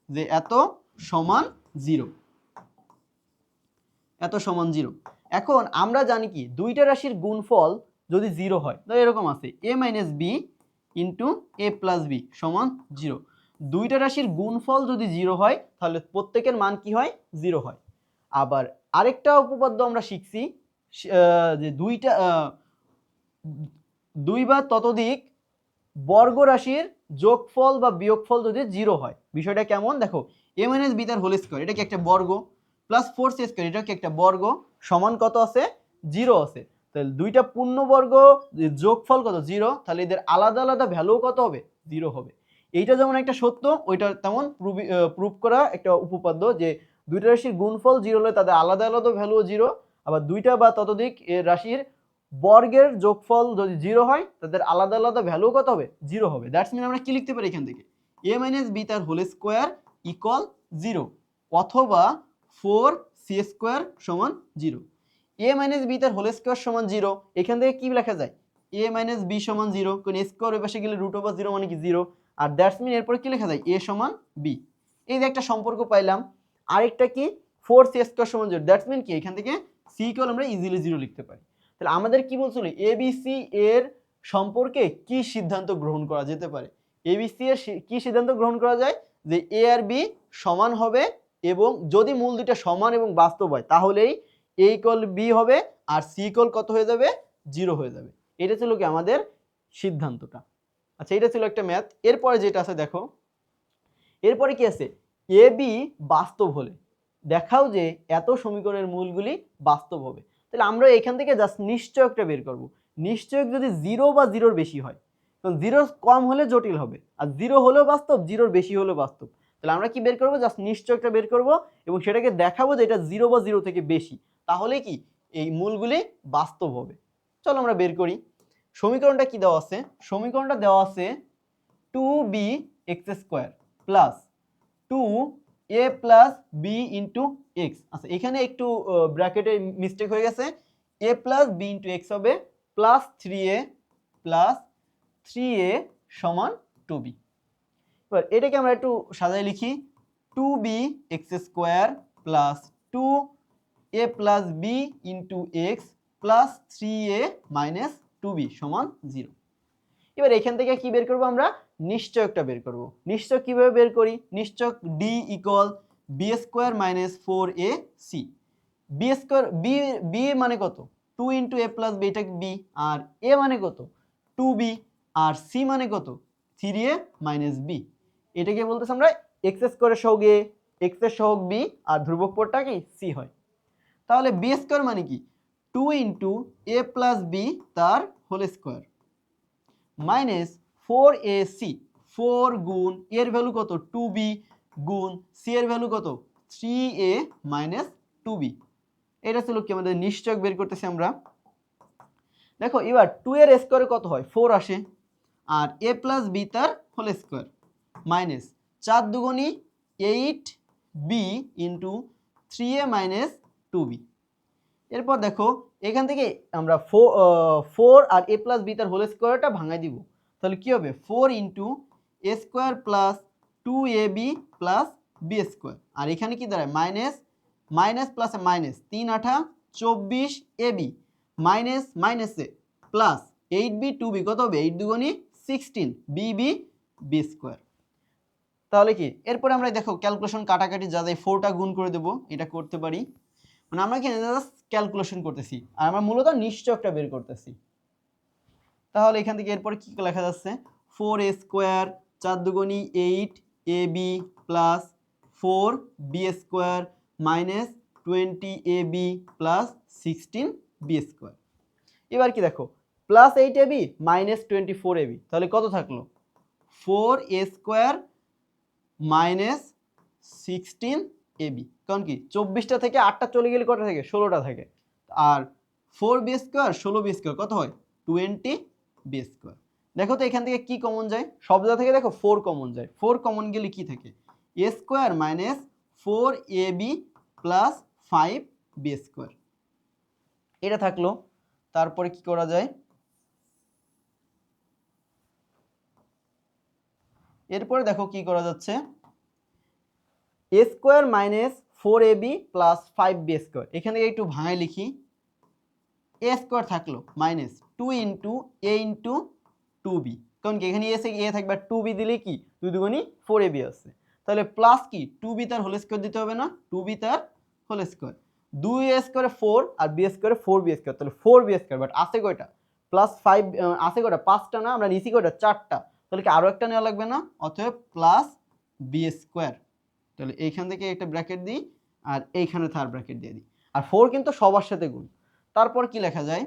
যে এত সমান 0, এত সমান 0। এখন আমরা জানি কি দুইটা রাশির গুণফল যদি 0 হয়, তো এরকম আছে a minus B into A plus B সমান 0। দুইটা রাশির গুণফল যদি 0 হয় তাহলে প্রত্যেকের মান কি হয় 0 হয়। আবার আরেকটা উপপাদ্য আমরা শিখছি, যে দুই বা ততোধিক বর্গ রাশির যোগফল বা বিয়োগফল যদি 0 হয়, বিষয়টা কেমন দেখো, a - b তার হোল স্কয়ার, এটা কি একটা বর্গ, প্লাস 4c স্কয়ার, এটা কি একটা বর্গ, সমান কত আছে, 0 আছে। তাহলে দুইটা পূর্ণবর্গ যোগফল কত, 0, তাহলে এদের আলাদা আলাদা ভ্যালু কত হবে, 0 হবে। এইটা যেমন একটা সত্য, ওইটা তেমন প্রুফ করা একটা উপপাদ্য যে দুইটা রাশির গুণফল 0 হলে তাদের আলাদা আলাদা ভ্যালু 0, আবার দুইটা বা ততোধিক রাশির বর্গের যোগফল যদি 0 হয় তাদের আলাদা আলাদা ভ্যালু কত হবে, 0 হবে। দ্যাটস মিন আমরা কি লিখতে পারি এখান থেকে, a - b তার হোল স্কয়ার ইকুয়াল 0 অথবা 4c স্কয়ার সমান 0। a - b তার হোল স্কয়ার সমান 0, এখান থেকে কি লেখা যায়, a - b সমান 0, কোন স্কয়ার ওই পাশে গেলে √0 মানে কি 0, আর দ্যাটস মিন এরপর কি লেখা যায়, a সমান b। এই যে একটা সম্পর্ক পাইলাম। আরেকটা কি, 4c স্কয়ার সমান 0, দ্যাটস মিন কি এখান থেকে c ইকুয়াল আমরা ইজিলি 0 লিখতে পারি। তাহলে আমাদের কি বলছিল, এবিসি এর সম্পর্কে কি সিদ্ধান্ত গ্রহণ করা যেতে পারে, এবিসি এর কি সিদ্ধান্ত গ্রহণ করা যায়, যে এ আর বি সমান হবে, এবং যদি মূল দুইটা সমান এবং বাস্তব হয় তাহলেই এ ইকুয়াল বি হবে আর সি ইকুয়াল কত হয়ে যাবে, 0 হয়ে যাবে। এটা ছিল কি আমাদের সিদ্ধান্তটা। আচ্ছা, এটা ছিল একটা ম্যাথ। এরপরে যেটা আছে দেখো, এরপরে কি আছে, এ বি বাস্তব হলে দেখাও যে এত সমীকরণের মূলগুলি বাস্তব হবে। তাহলে আমরা এখান থেকে জাস্ট নিশ্চয়কটা বের করব। নিশ্চয়ক যদি 0 বা 0-র বেশি হয়, কারণ 0 কম হলে জটিল হবে, আর 0 হলেও বাস্তব, 0-র বেশি হলেও বাস্তব। তাহলে আমরা কি বের করব, জাস্ট নিশ্চয়কটা বের করব এবং সেটাকে দেখাবো যে এটা 0 বা 0 থেকে বেশি, তাহলে কি এই মূলগুলি বাস্তব হবে। চলো আমরা বের করি। সমীকরণটা কি দেওয়া আছে, সমীকরণটা দেওয়া আছে 2bx² plus 2a plus B into X. আচ্ছা, এখানে একটু ব্র্যাকেটে মিস্টেক হয়ে গেছে, a plus B into X হবে প্লাস 3a প্লাস 3a সমান 2b। এবার এটাকে আমরা একটু সাজায় লিখি, 2bx² plus 2a plus B into X plus 3a minus 2b সমান 0। এবার এখান থেকে কি বের করব, আমরা নিশ্চয়কটা বের করব। নিশ্চয়ক কিভাবে বের করি, নিশ্চয়ক d equal b² minus 4ac। b মানে কত, 2 ইন্টু a প্লাস b, এটা b, আর a মানে কত 2b, আর c মানে কত 3a মাইনাস b। এটাকে বলতেছি আমরা x² সহগ a, x এর সহগ b, আর ধ্রুবক পদটা কি c হয়। তাহলে b² মানে কি 2 ইন্টু a প্লাস b তার হোল স্কয়ার মাইনাস 4ac, 4 গুণ এর ভ্যালু কত 2b গুণ c এর ভ্যালু কত 3a মাইনাস 2b। এটা ছিল কি আমাদের নিশ্চয়ক বের করতেছি আমরা। দেখো এবার 2 এর স্কয়ারে কত হয়, 4 আসে, আর a প্লাস b তার হোল স্কয়ার মাইনাস 4 দুগুণী 8b into 3a minus 2b। এরপর দেখো এখান থেকে আমরা 4 আর a প্লাস বি তার হোল স্কোয়ারটা ভাঙাই দিব, তাহলে কি হবে 4 into a square plus 2ab plus B square, আর এখানে কি দাঁড়ায় মাইনাস মাইনাস প্লাসে মাইনাস 3 8 24ab মাইনাস মাইনাসে প্লাস 8b 2b কত হবে 8 দুগুণী 16 বি স্কোয়ার। তাহলে কি এরপরে আমরা দেখো ক্যালকুলেশন কাটাকাটি যা যায় 4টা গুণ করে দেব, এটা করতে পারি, মানে আমরা এখানে জাস্ট ক্যালকুলেশন করতেছি আর আমরা মূলত নিশ্চয়কটা বের করতেছি। তাহলে এখান থেকে এরপর কি লেখা যাচ্ছে, 4a² 4 দুগুণী 8ab plus 4b² minus 20ab plus 16b²। এবার কি দেখো প্লাস 8ab মাইনাস 24ab, তাহলে কত থাকলো 4a² মাইনাস 16ab, কারণ কি 24টা থেকে 8টা চলে গেলে কটা থাকে 16টা থাকে, আর 4b² 16b² কত হয় 20b²। দেখো তো এখান থেকে কি কমন যায়, সব জায়গা থেকে দেখো 4 কমন যায়, 4 কমন গেলে কি থাকে a² minus 4ab plus 5b², এটা থাকলো। তারপরে কি করা যায়, এরপরে দেখো কি করা যাচ্ছে, a² minus 4ab plus 5b², এখানে একটু ভাঙাই লিখি, a² থাকলো minus 2 into a into 2b, কারণ কি এখানে a থাকবে আর 2b দিলে কি 2 দুগুণী 4ab আছে, তাহলে প্লাস কি 2b তার হোল স্কয়ার দিতে হবে না, 2b তার হোল স্কয়ার 2a² 4 আর b² 4b², তাহলে 4b², বাট আছে কয়টা প্লাস 5 আছে কয়টা 5টা না, আমরা নিচে কয়টা 4টা, তাহলে কি আরো একটা নেওয়া লাগবে না, অতএব প্লাস b²। তাহলে এইখান থেকে একটা ব্র্যাকেট দিই আর এইখানে থার্ড ব্র্যাকেট দিয়ে দিই, আর 4 কিন্তু সবার সাথে গুণ। তারপর কি লেখা যায়,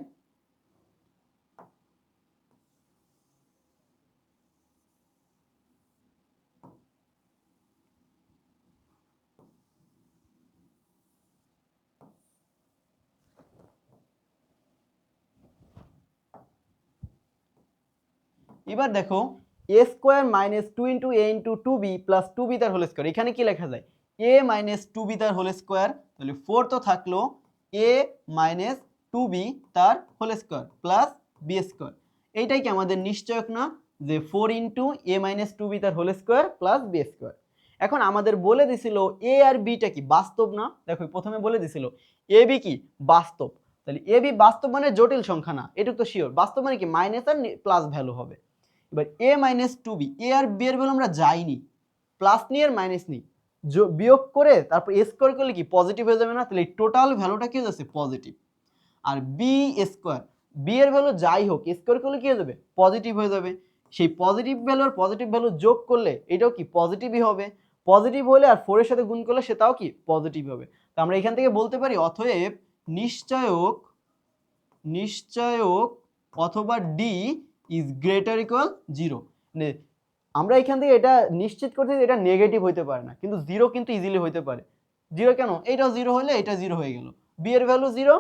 এবার দেখো a² - 2 * a * 2b + 2b তার হোল স্কয়ার, এখানে কি লেখা যায় a - 2b তার হোল স্কয়ার, তাহলে 4 তো থাকলো a - 2b তার হোল স্কয়ার প্লাস b²। এইটাই কি আমাদের নিশ্চয়ক না, যে 4 * a - 2b তার হোল স্কয়ার প্লাস b²। এখন আমাদের বলে দিছিল a আর b টা কি বাস্তব না, দেখো প্রথমে বলে দিছিল a b কি বাস্তব, তাহলে a b বাস্তব মানে জটিল সংখ্যা না, এটুকু তো শিওর। বাস্তব মানে কি মাইনাস আর প্লাস ভ্যালু হবে। এবার a - 2b, a আর b এর ভ্যালু আমরা যাইনি, প্লাস নিই আর মাইনাস নিই, বিয়োগ করে তারপর স্কয়ার করলে কি পজিটিভ হয়ে যাবে না, তাহলে টোটাল ভ্যালুটা কি হয়ে যাচ্ছে পজিটিভ। আর b², b এর ভ্যালু যাই হোক স্কয়ার করলে কি হয়ে যাবে পজিটিভ হয়ে যাবে, সেই পজিটিভ ভ্যালু আর পজিটিভ ভ্যালু যোগ করলে এটাও কি পজিটিভই হবে, পজিটিভ হলে আর 4 এর সাথে গুণ করলে সেটাও কি পজিটিভ হবে। তো আমরা এখান থেকে বলতে পারি অতএব নিশ্চয়ক অথবা d ইজ গ্রেটার ইকুয়াল 0। আমরা এখান থেকে এটা নিশ্চিত করতে এটা নেগেটিভ হইতে পারে না, কিন্তু 0 কিন্তু ইজিলি হইতে পারে। 0 কেন, এইটাও 0 হলে এটা 0 হয়ে গেল, b এর ভ্যালু 0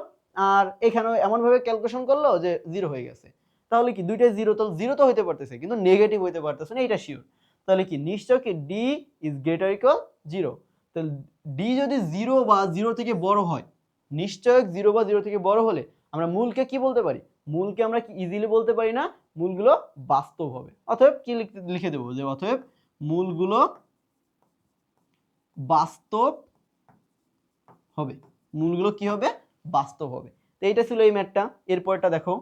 আর এখানেও এমন ভাবে ক্যালকুলেশন করলো যে 0 হয়ে গেছে, তাহলে কি দুইটাই 0, তো 0 তো হইতে পারতেছে কিন্তু নেগেটিভ হইতে পারতেছে না, এটা শিওর। তাহলে কি নিশ্চয় কি d ইজ গ্রেটার ইকুয়াল 0। তাহলে d যদি 0 বা 0 থেকে বড় হয়, নিশ্চয়ক 0 বা 0 থেকে বড় হলে আমরা মূলকে কি বলতে পারি, মূলকে আমরা কি ইজিলি বলতে পারি না, মূলগুলো বাস্তব হবে। অতএব কি লিখে দেবো, যে অতএব মূলগুলো বাস্তব হবে, মূলগুলো কি হবে বাস্তব হবে। তো এইটা ছিল এই ম্যাথটা। এরপরটা দেখো,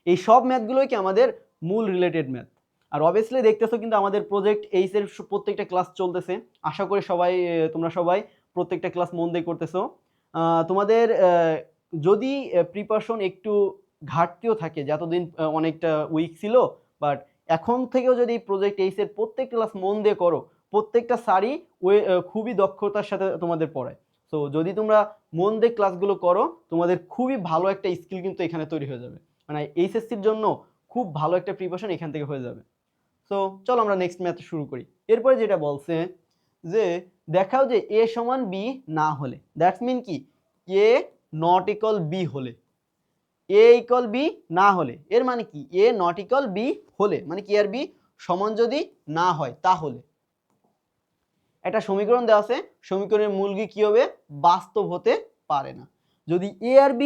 এই সব ম্যাথগুলোই কি আমাদের মূল রিলেটেড ম্যাথ। আর অবভিয়াসলি দেখতেছো কিন্তু আমাদের প্রজেক্ট এইচ এর প্রত্যেকটা ক্লাস চলতেছে, আশা করি তোমরা সবাই প্রত্যেকটা ক্লাস মন দিয়ে করতেছো। তোমাদের যদি প্রিপারেশন একটু ঘাটতিও থাকে, যে এতদিন অনেকটা উইক ছিল, বাট এখন থেকেও যদি প্রজেক্ট এইচ এর প্রত্যেকটা ক্লাস মন দিয়ে করো, প্রত্যেকটা স্যারই খুবই দক্ষতার সাথে তোমাদের পড়ায়। সো যদি তোমরা মন দিয়ে ক্লাসগুলো করো, তোমাদের খুবই ভালো একটা স্কিল কিন্তু এখানে তৈরি হয়ে যাবে, মানে এইচএসসির জন্য খুব ভালো একটা প্রিপারেশন এখান থেকে হয়ে যাবে। সো চলো আমরা নেক্সট ম্যাথ শুরু করি। এরপরে যেটা বলছে যে দেখাও যে a সমান b না হলে, দ্যাটস মিন কি a নট ইকুয়াল b হলে, a ইকুয়াল b না হলে, এর মানে কি a নট ইকুয়াল b হলে মানে কি আর b সমান যদি না হয়, তাহলে একটা সমীকরণ দেওয়া আছে, সমীকরণের মূলকে কি হবে বাস্তব হতে পারে না। যদি a আর b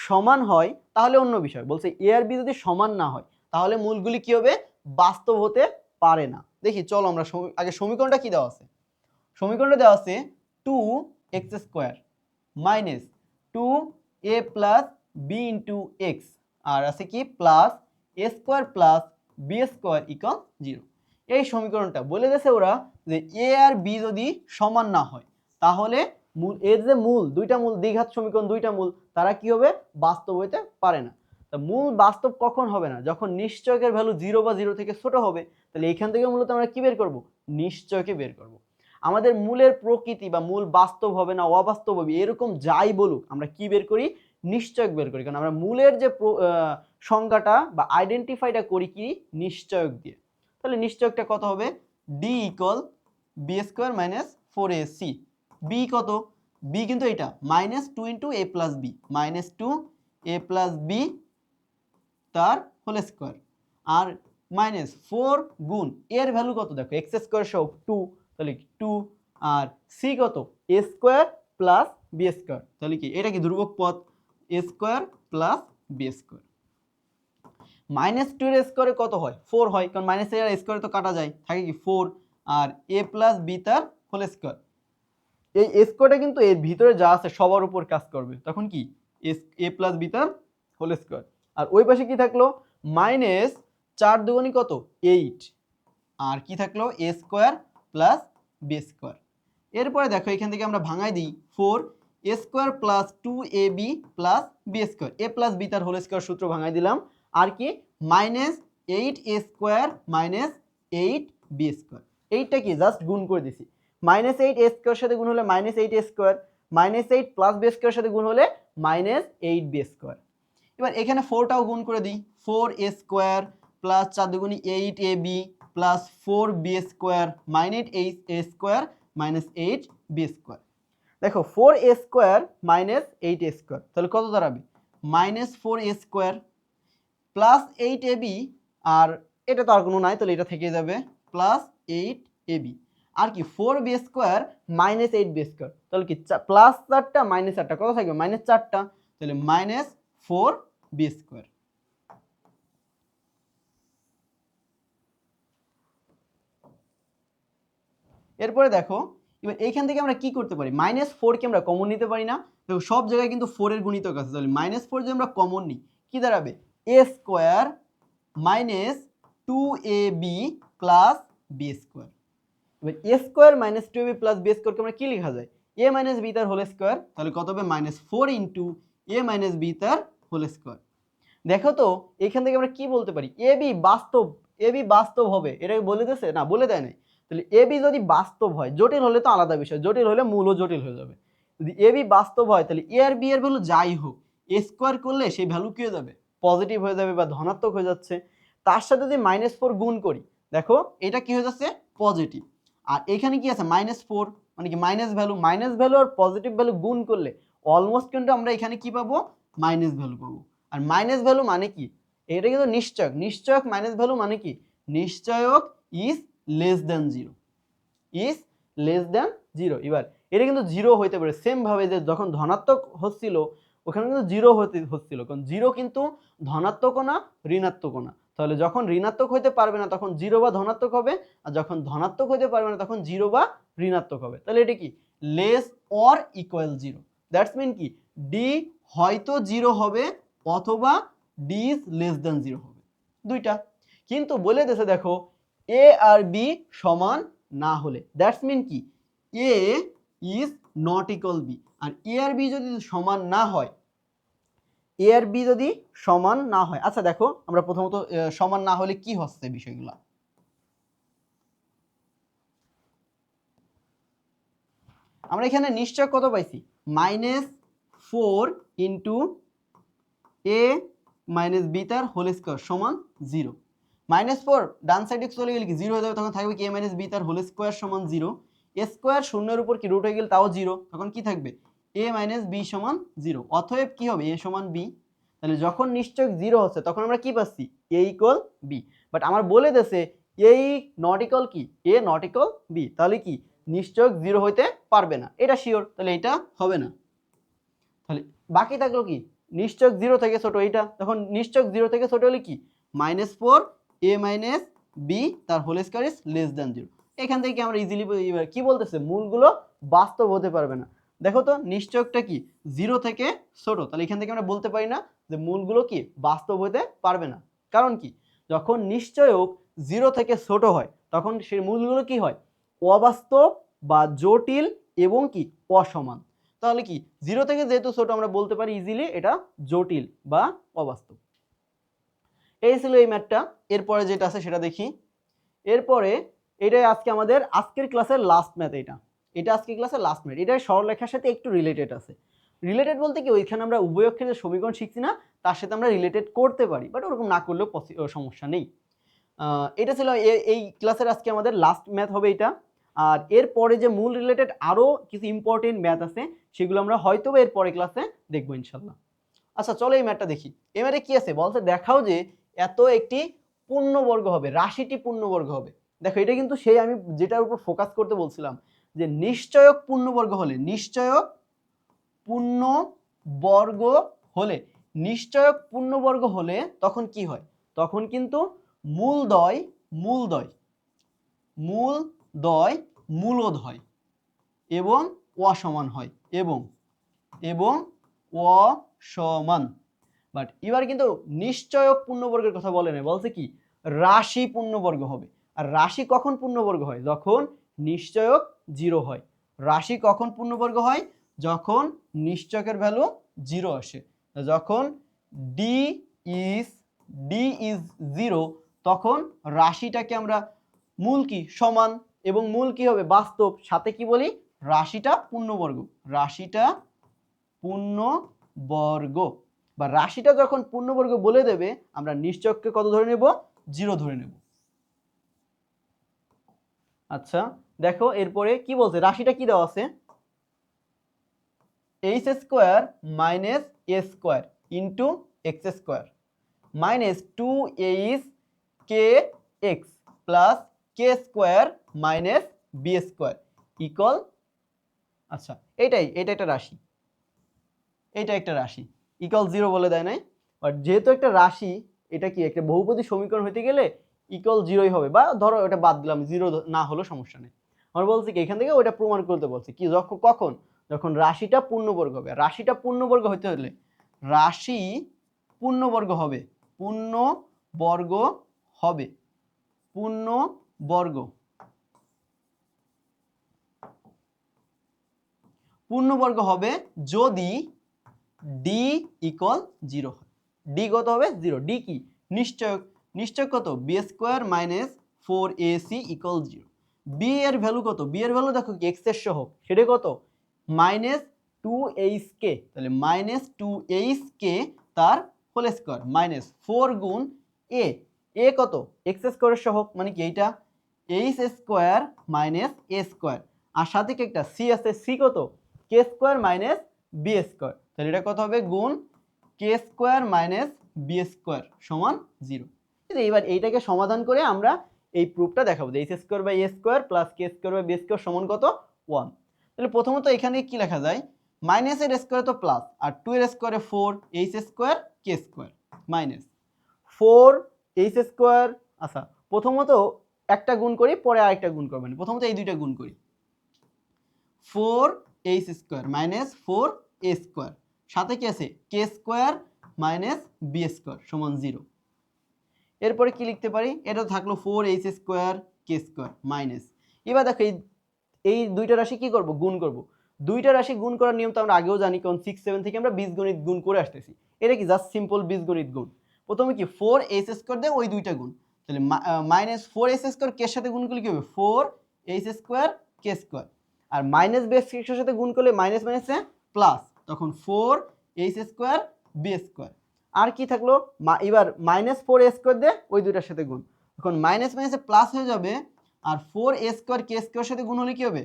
সমান হয় তাহলে অন্য বিষয়, বলছে a আর b যদি সমান না হয় তাহলে মূলগুলি কি হবে বাস্তব হতে পারে না। দেখি চলো আমরা আগে সমীকরণটা কি দেওয়া আছে, সমীকরণটা দেওয়া আছে 2x² minus 2a plus b into x, আর আছে কি plus a² plus b² equal 0। এই সমীকরণটা বলে দিয়েছে ওরা যে a আর b যদি সমান না হয় তাহলে এর যে মূল দুইটা মূল দ্বিঘাত সমীকরণ, দুইটা মূল তারা কি হবে বাস্তব হইতে পারে না। তা মূল বাস্তব কখন হবে না, যখন নিশ্চয়কের ভ্যালু 0 বা 0 থেকে ছোট হবে। তাহলে এখান থেকে মূলত আমরা কি বের করব, নিশ্চয়কে বের করব। আমাদের মূলের প্রকৃতি বা মূল বাস্তব হবে না অবাস্তব হবে এরকম যাই বলুক, আমরা কি বের করি নিশ্চয়ক বের করি, কারণ আমরা মূলের যে সংজ্ঞাটা বা আইডেন্টিফাইটা করি কি নিশ্চয়ক দিয়ে। তাহলে নিশ্চয়কটা কত হবে, d equal b² minus 4ac, b কত, b কিন্তু এটা -2 * a + b, -2a + b তার হোল স্কয়ার, আর -4 গুণ এর ভ্যালু কত দেখো x² সহ 2, তাহলে 2 আর c কত a² প্লাস b², তাহলে কি এটা কি ধ্রুবক পদ a² প্লাস b²। -2 এর স্কয়ারে কত হয় 4 হয়, কারণ -a এর স্কয়ারে তো কাটা যায়, থাকে কি 4 আর a প্লাস b তার হোল স্কয়ার। এই স্কয়ারটা কিন্তু এর ভিতরে যা আছে সবার উপর কাজ করবে, তখন কি a প্লাস b তার হোল স্কয়ার। আর ওই পাশে কি থাকলো -4 দুগুণী কত 8, আর কি থাকলো a² প্লাস b²। এরপরে দেখো এখান থেকে আমরা ভাঙাই দিই 4, square plus 2ab plus B square, a plus B তার হোল স্কোয়ার সূত্র ভাঙাই দিলাম। আর কি minus 8a square minus 8b square, এইটা কি জাস্ট গুণ করে দিছি। মাইনাস 8a স্কোয়ার সাথে গুণ হলে minus 8a square, minus 8 plus B square সাথে গুণ হলে মাইনাস 8b স্কোয়ার। এবার এখানে 4টাও গুণ করে দিই, 4a square plus 4 দুগুণী 8ab plus 4b square minus 8a square minus 8b square. দেখো 4a square minus 8a square তাহলে কত দাঁড়াবে, minus 4a square plus 8ab, আর এটা তো আর কোনো নাই তাহলে এটা থেকে যাবে প্লাস 8ab, আর কি 4b square minus 8b square, তাহলে কি প্লাস 4টা মাইনাস 4টা কত থাকবে, মাইনাস 4টা, তাহলে মাইনাস 4b স্কোয়ার। এরপরে দেখো এবার এইখান থেকে আমরা কি করতে পারি, মাইনাস 4কে আমরা কমন নিতে পারি না, দেখো সব জায়গায় কিন্তু 4 এর গুণিতক আছে, তাহলে মাইনাস 4 যদি আমরা কমন নিই কি দাঁড়াবে, a square minus 2ab plus B square. এবার a square minus 2ab plus b স্কোয়ারকে আমরা কি লেখা যায়, a মাইনাস বি তার হোল স্কোয়ার, তাহলে কত হবে minus 4 into a minus B তার হোল স্কোয়ার। দেখো তো এখান থেকে আমরা কি বলতে পারি, ab বাস্তব হবে, এটাকে বলে দিয়েছে না, বলে দেয় নাই। তাহলে ab যদি বাস্তব হয়, জটিল হলে তো আলাদা বিষয়, জটিল হলে মূলও জটিল হয়ে যাবে। যদি ab বাস্তব হয় তাহলে a আর b এর ভ্যালু যাই হোক a স্কোয়ার করলে সেই ভ্যালু কি হয়ে যাবে, পজিটিভ হয়ে যাবে বা ধনাত্মক হয়ে যাচ্ছে। তার সাথে যদি মাইনাস 4 গুণ করি, দেখো এটা কি হয়ে যাচ্ছে, পজিটিভ। আর এখানে কি আছে মাইনাস 4 মানে কি মাইনাস ভ্যালু আর পজিটিভ ভ্যালু গুণ করলে অলমোস্ট কিন্তু আমরা এখানে কি পাবো, মাইনাস ভ্যালু পাবো। আর মাইনাস ভ্যালু মানে কি, এটা কিন্তু নিশ্চয়ক মাইনাস ভ্যালু মানে কি, নিশ্চয়ক ইজ লেস দ্যান জিরো, এবার এটা কিন্তু জিরো হইতে পারে সেম ভাবে যে যখন ধনাত্মক হচ্ছিল ওখানে কিন্তু জিরো হচ্ছিল, কারণ জিরো কিন্তু ধনাত্মক না ঋণাত্মক না, তাহলে যখন ঋণাত্মক হইতে পারবে না তখন জিরো বা ধনাত্মক হবে, আর যখন ধনাত্মক হইতে পারবে না তখন জিরো বা ঋণাত্মক হবে। তাহলে এটা কি less or equal zero, that's mean কি ডি হয়তো জিরো হবে অথবা D is less than zero হবে, দুইটা। কিন্তু বলে দিয়েছে দেখো এ আর বি সমান না হলে, দ্যাটস মিন কি a is not equal b, আর এ আর বি যদি সমান না হয়, এ আর বি যদি সমান না হয়, আচ্ছা দেখো আমরা প্রথমত সমান না হলে কি হচ্ছে বিষয়গুলো, আমরা এখানে নিশ্চয় কত পাইছি, minus 4 into a minus B তার হোল স্কোয়ার সমান 0, মাইনাস 4 ডান সাইডে চলে গেলে কি 0 হয়ে যাবে, তখন থাকবে কি a মাইনাস বি তার হোল স্কোয়ার সমান 0, এ স্কোয়ার শূন্যের উপর কি রুট হয়ে গেলে তাও 0, তখন কি থাকবে a মাইনাস বি সমান 0, অতএব কি হবে a সমান b। তাহলে যখন নিশ্চয়ক 0 হচ্ছে তখন আমরা কি পাচ্ছি a ইকুয়াল b, বাট আমার বলে দেছে a নট ইকুয়াল কি a নট ইকুয়াল b, তাহলে কি নিশ্চয়ক 0 হইতে পারবে না, এটা শিওর, তাহলে এটা হবে না। তাহলে বাকি থাকলো কি নিশ্চয়ক 0 থেকে ছোট, এইটা তখন নিশ্চয়ক 0 থেকে ছোট হলে কি মাইনাস 4 a মাইনাস বি তার whole square is less than 0। এখান থেকে আমরা ইজিলি কি বলতেছে মূলগুলো বাস্তব হতে পারবে না, দেখো তো নিশ্চয়কটা কি 0 থেকে ছোট, তাহলে এখান থেকে আমরা বলতে পারি না যে মূলগুলো কি বাস্তব হতে পারবে না। কারণ কি যখন নিশ্চয়ক 0 থেকে ছোট হয় তখন সেই মূলগুলো কি হয় অবাস্তব বা জটিল এবং কি অসমান, তাহলে কি 0 থেকে যেহেতু ছোট আমরা বলতে পারি ইজিলি এটা জটিল বা অবাস্তব। এই ছিল এই ম্যাথটা। এরপরে যেটা আছে সেটা দেখি। এরপরে এটাই আজকে আমাদের আজকের ক্লাসের লাস্ট ম্যাথ, এটা আজকের ক্লাসের লাস্ট ম্যাথ, এটা সরলরেখার সাথে একটু রিলেটেড আছে। রিলেটেড বলতে কি ওইখানে আমরা উভয়ক্ষের যে সমীকরণ শিখছি না তার সাথে আমরা রিলেটেড করতে পারি, বাট ওরকম না করলেও সমস্যা নেই। এটা ছিল এই ক্লাসের আজকে আমাদের লাস্ট ম্যাথ হবে এটা। আর এরপরে যে মূল রিলেটেড আরও কিছু ইম্পর্টেন্ট ম্যাথ আছে সেগুলো আমরা হয়তো এর পরে ক্লাসে দেখবো ইনশাল্লাহ। আচ্ছা চলো এই ম্যাথটা দেখি। এই ম্যাথে কি আছে বলতে, দেখাও যে এত একটি পূর্ণবর্গ হবে, রাশিটি পূর্ণবর্গ হবে। দেখো এটা কিন্তু সেই আমি যেটার উপর ফোকাস করতে বলছিলাম যে নিশ্চয়ক পূর্ণবর্গ হলে, নিশ্চয়ক পূর্ণবর্গ হলে তখন কি হয়, তখন কিন্তু মূলদ্বয় মূলদ হয় এবং অসমান হয় এবং অসমান। বাট এবার কিন্তু নিশ্চয়ক পূর্ণবর্গের কথা বলে না, বলছে কি রাশি পূর্ণবর্গ হবে। আর রাশি কখন পূর্ণবর্গ হয়, যখন নিশ্চয়ক 0 হয়। রাশি কখন পূর্ণবর্গ হয়, যখন নিশ্চকের ভ্যালু 0 আসে। যখন ডি ইজ 0 তখন রাশিটাকে আমরা মূল কি সমান এবং মূল কি হবে বাস্তব, সাথে কি বলি রাশিটা পূর্ণবর্গ। রাশিটা পূর্ণবর্গ বা রাশিটা যখন পূর্ণবর্গ বলে দেবে আমরা নিশ্চককে কত ধরে নেব 0 ধরে নেব। আচ্ছা দেখো এরপরে কি বলছে, রাশিটা কি দেওয়া আছে h square minus a square into x square minus 2h k x plus K square minus B square equal, আচ্ছা এটা একটা রাশি, এটা একটা রাশি ইকুয়াল 0 বলে দেয় নাই, বাট যেহেতু একটা রাশি এটা কি একটা বহুপদী সমীকরণ হতে গেলে ইকুয়াল 0ই হবে, বা ধরো এটা বাদ দিলাম 0 না হলেও সমস্যা নেই। আমরা বলছি কি এখান থেকে ওটা প্রমাণ করতে বলছি কি কখন যখন রাশিটা পূর্ণবর্গ হবে। রাশিটা পূর্ণবর্গ হতে হলে রাশি পূর্ণবর্গ হবে, পূর্ণবর্গ হবে, পূর্ণবর্গ পূর্ণবর্গ হবে যদি ডি ইকুয়াল 0 হয়। ডি কত হবে 0, ডি কি নিশ্চয়ক, নিশ্চয়ক কত B square minus 4ac equal 0। B এর ভ্যালু কত, বি এর ভ্যালু দেখো কি এক্স এর সহগ, সেটা কত মাইনাস 2h কে, তাহলে মাইনাস 2h কে তার হোল স্কোয়ার মাইনাস 4 গুণ এ, এ কত এক্স স্কোয়ারের সহগ মানে কি এইটা H square minus a square, আর সাথে কি একটা সি আছে, সি কত কে স্কোয়ার মাইনাস বি স্কোয়ার, তাহলে এটা কত হবে গুণ কে স্কোয়ার মাইনাস বি স্কোয়ার সমান 0। এবার এইটাকে সমাধান করে আমরা এই প্রুফটা দেখাবো যে H square by A square plus K square by B square সমান কত 1। তাহলে প্রথমত এখানে কি লেখা যায়, মাইনাস এর স্কোয়ারে তো প্লাস আর 2 এর স্কোয়ারে 4 H square K square minus 4 H square. আচ্ছা প্রথমত একটা গুণ করি পরে আরেকটা গুণ করবেন, প্রথমত এই দুইটা গুণ করি 4h square minus 4a square, সাথে কি আছে কে স্কোয়ার মাইনাস বি স্কোয়ার সমান 0। এরপরে কি লিখতে পারি, এটা থাকলো 4h square K square minus, এবার দেখো এই দুইটা রাশি কি করব গুণ করব। দুইটা রাশি গুণ করার নিয়ম তো আমরা আগেও জানি, কারণ 6 7 থেকে আমরা বীজগণিত গুণ করে আসতেছি। এটা কি জাস্ট সিম্পল বীজগণিত গুণ। প্রথমে কি 4h স্কোয়ার দিয়ে ওই দুইটা গুণ, তাহলে মাইনাস 4h স্কোয়ার কে সাথে গুণ করলে কি হবে 4h স্কোয়ার কে স্কোয়ার, আর মাইনাস বি এর সাথে গুণ করলে মাইনাস মাইনাসে প্লাস, তখন 4h স্কোয়ার বি স্কোয়ার। আর কি থাকলো এবার মাইনাস 4a স্কোয়ার দিয়ে ওই দুইটার সাথে গুণ, এখন মাইনাস মাইনাসে প্লাস হয়ে যাবে, আর 4a স্কোয়ার কে স্কোয়ার সাথে গুণ হলে কি হবে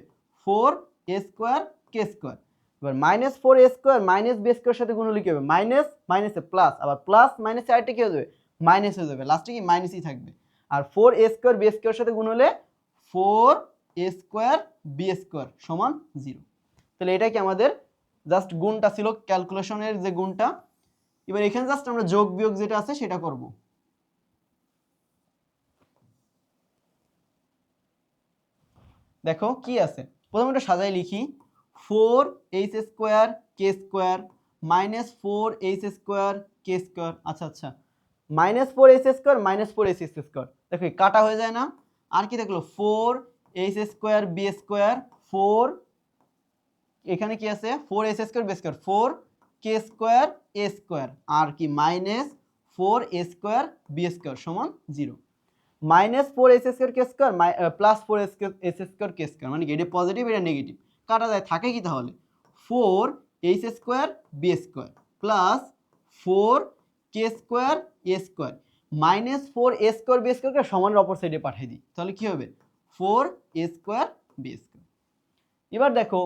4a স্কোয়ার কে স্কোয়ার। এবার minus 4a square minus B square সাথে গুণ হলে কি হবে মাইনাস মাইনাসে প্লাস, আবার প্লাস মাইনাসে আরেকটা কি হয়ে যাবে মাইনাস হয়ে যাবে, লাস্টে কি মাইনাসই থাকবে। আর 4a স্কোয়ার বি স্কোয়ার সাথে গুণ হলে 4a স্কোয়ার বি স্কোয়ার সমান 0। তাহলে এটা কি আমাদের জাস্ট গুণটা ছিল, ক্যালকুলেশনের যে গুণটা। এবার এখানে জাস্ট আমরা যোগ বিয়োগ যেটা আছে সেটা করব। দেখো কি আছে, প্রথমে একটা সাজাই লিখি 4h square K square minus 4h square K square, আচ্ছা আচ্ছা minus 4h square minus 4h square, দেখো কাটা হয়ে যায় না। আর কি দেখলো 4h স্কোয়ার বি স্কোয়ার 4, এখানে কি আছে 4h স্কোয়ার বি স্কোয়ার 4 কে স্কোয়ার এ স্কোয়ার, আর কি minus 4a square B square সমান 0। Minus 4h square K square plus 4h square K square, মানে কি এটা পজিটিভ এটা নেগেটিভ, কাটা যায় থাকে কি তাহলে 4h square B square plus 4 কে স্কোয়ার এ square minus 4a square b স্কোয়ারকে সমানের অপর সাইডে পাঠিয়ে দিই, তাহলে কি হবে 4a স্কোয়ার বি স্কোয়ার। এবার দেখো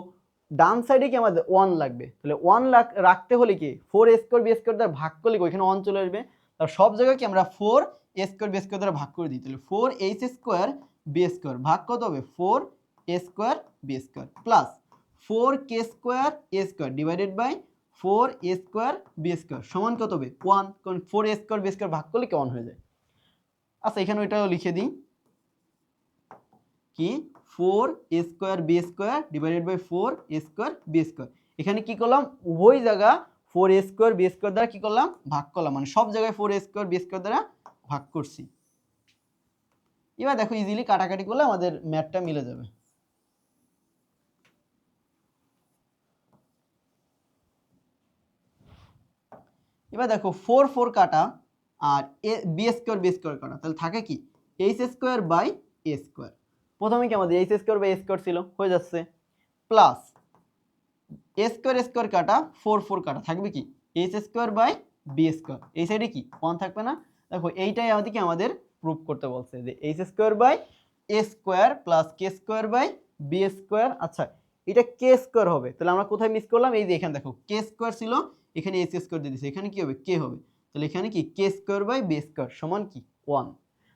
ডান সাইডে কি আমাদের 1 লাগবে, তাহলে 1 রাখতে হলে কি 4a স্কোয়ার বি স্কোয়ার দ্বারা ভাগ করলে ওইখানে 1 চলে আসবে, তার সব জায়গায় কি আমরা 4a স্কোয়ার বি স্কোয়ার দ্বারা ভাগ করে দিই, তাহলে 4h স্কোয়ার বি স্কোয়ার ভাগ কত হবে 4a square B square plus 4k square A square divided by 4a square B square সমান কত হবে 1, কারণ 4a স্কোয়ার বি স্কোয়ার ভাগ করলে কি 1 হয়ে যায়। আচ্ছা এখানে ওইটাও লিখে দিই কি 4a square B square divided by 4a square B square, এখানে কি করলাম উভয় জায়গা 4a স্কোয়ার বি স্কোয়ার দ্বারা কি করলাম ভাগ করলাম, মানে সব জায়গায় 4a স্কোয়ার বি স্কোয়ার দ্বারা ভাগ করছি। এবার দেখো ইজিলি কাটাকাটি করলে আমাদের ম্যাথটা মিলে যাবে। এবার দেখো 4 4 কাটা আর বি স্কোয়ার কাটা, তাহলে থাকে কি H square by A square. প্রথমে কি আমাদের H square by A square ছিল, হয়ে যাচ্ছে, প্লাস এ স্কোয়ার কাটা 4 4 কাটা থাকবে কি H square by B square, এই সাইডে কি 1 থাকবে না। দেখো এইটাই আমাদের প্রুফ করতে বলছে যে H square by A square plus K square by B square. আচ্ছা এটা কে স্কোয়ার হবে, তাহলে আমরা কোথায় মিস করলাম, এই যে এখানে দেখো কে স্কোয়ার ছিল, এখানে এইচ স্কোয়ার দিয়ে দিয়েছে, এখানে কি হবে কে হবে, তাহলে এখানে কি কে স্কোয়ার বাই বি স্কোয়ার সমান কি 1।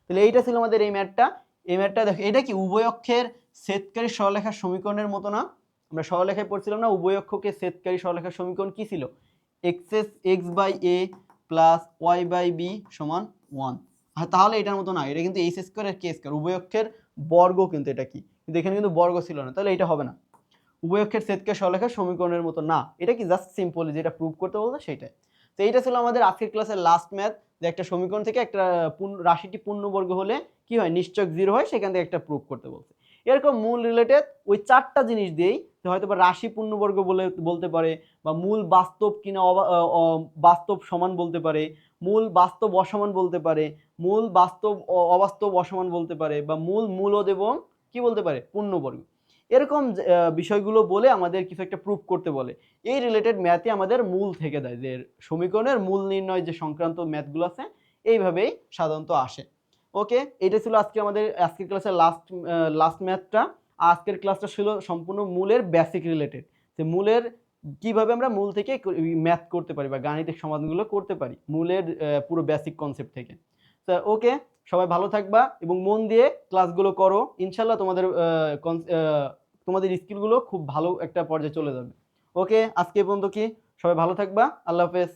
তাহলে এইটা ছিল আমাদের এই ম্যাথটা। এই ম্যাথটা দেখো এটা কি উভয় অক্ষের ছেদকারী সরলরেখার সমীকরণের মতো না, আমরা সরলরেখায় পড়ছিলাম না উভয় অক্ষকে ছেদকারী সরলরেখার সমীকরণ কি ছিল, X by A plus Y by B সমান 1। তাহলে এটার মতো না, এটা কিন্তু এইচ স্কোয়ার আর কে স্কোয়ার উভয় অক্ষের বর্গ, কিন্তু এটা কি, কিন্তু এখানে কিন্তু বর্গ ছিল না, তাহলে এটা হবে না, উভয় অক্ষের ছেদকারী সরলরেখার সমীকরণের মতো না, এটা কি জাস্ট সিম্পলি যেটা প্রুভ করতে বলছে সেটাই। তো এইটা ছিল আমাদের আজকের ক্লাসের লাস্ট ম্যাথ, যে একটা সমীকরণ থেকে একটা রাশিটি পূর্ণবর্গ হলে কি হয় নিশ্চয়ক 0 হয়, সেখান থেকে একটা প্রুভ করতে বলছে। এরকম মূল রিলেটেড ওই 4টা জিনিস দিয়েই হয়তো বা রাশি পূর্ণবর্গ বলতে পারে, বা মূল বাস্তব কিনা বাস্তব সমান বলতে পারে, মূল বাস্তব অসমান বলতে পারে, মূল বাস্তব অবাস্তব অসমান বলতে পারে, বা মূলদ এবং কি বলতে পারে পূর্ণবর্গ, এরকম বিষয়গুলো বলে আমাদের কিছু একটা প্রুফ করতে বলে। এই রিলেটেড ম্যাথই আমাদের মূল থেকে দেয়, যে সমীকরণের মূল নির্ণয় যে সংক্রান্ত ম্যাথগুলো আছে এইভাবেই সাধারণত আসে। ওকে, এটা ছিল আজকের ক্লাসের লাস্ট ম্যাথটা। আজকের ক্লাসটা ছিল সম্পূর্ণ মূলের বেসিক রিলেটেড, যে মূলের কিভাবে আমরা মূল থেকে ম্যাথ করতে পারি বা গাণিতিক সমাধানগুলো করতে পারি মূলের পুরো বেসিক কনসেপ্ট থেকে। তো ওকে, সবাই ভালো থাকবা এবং মন দিয়ে ক্লাসগুলো করো, ইনশাল্লাহ তোমাদের স্কিলগুলো খুব ভালো একটা পর্যায়ে চলে যাবে। ওকে, আজকে এই পর্যন্ত কি, সবাই ভালো থাকবা, আল্লাহ হাফেজ।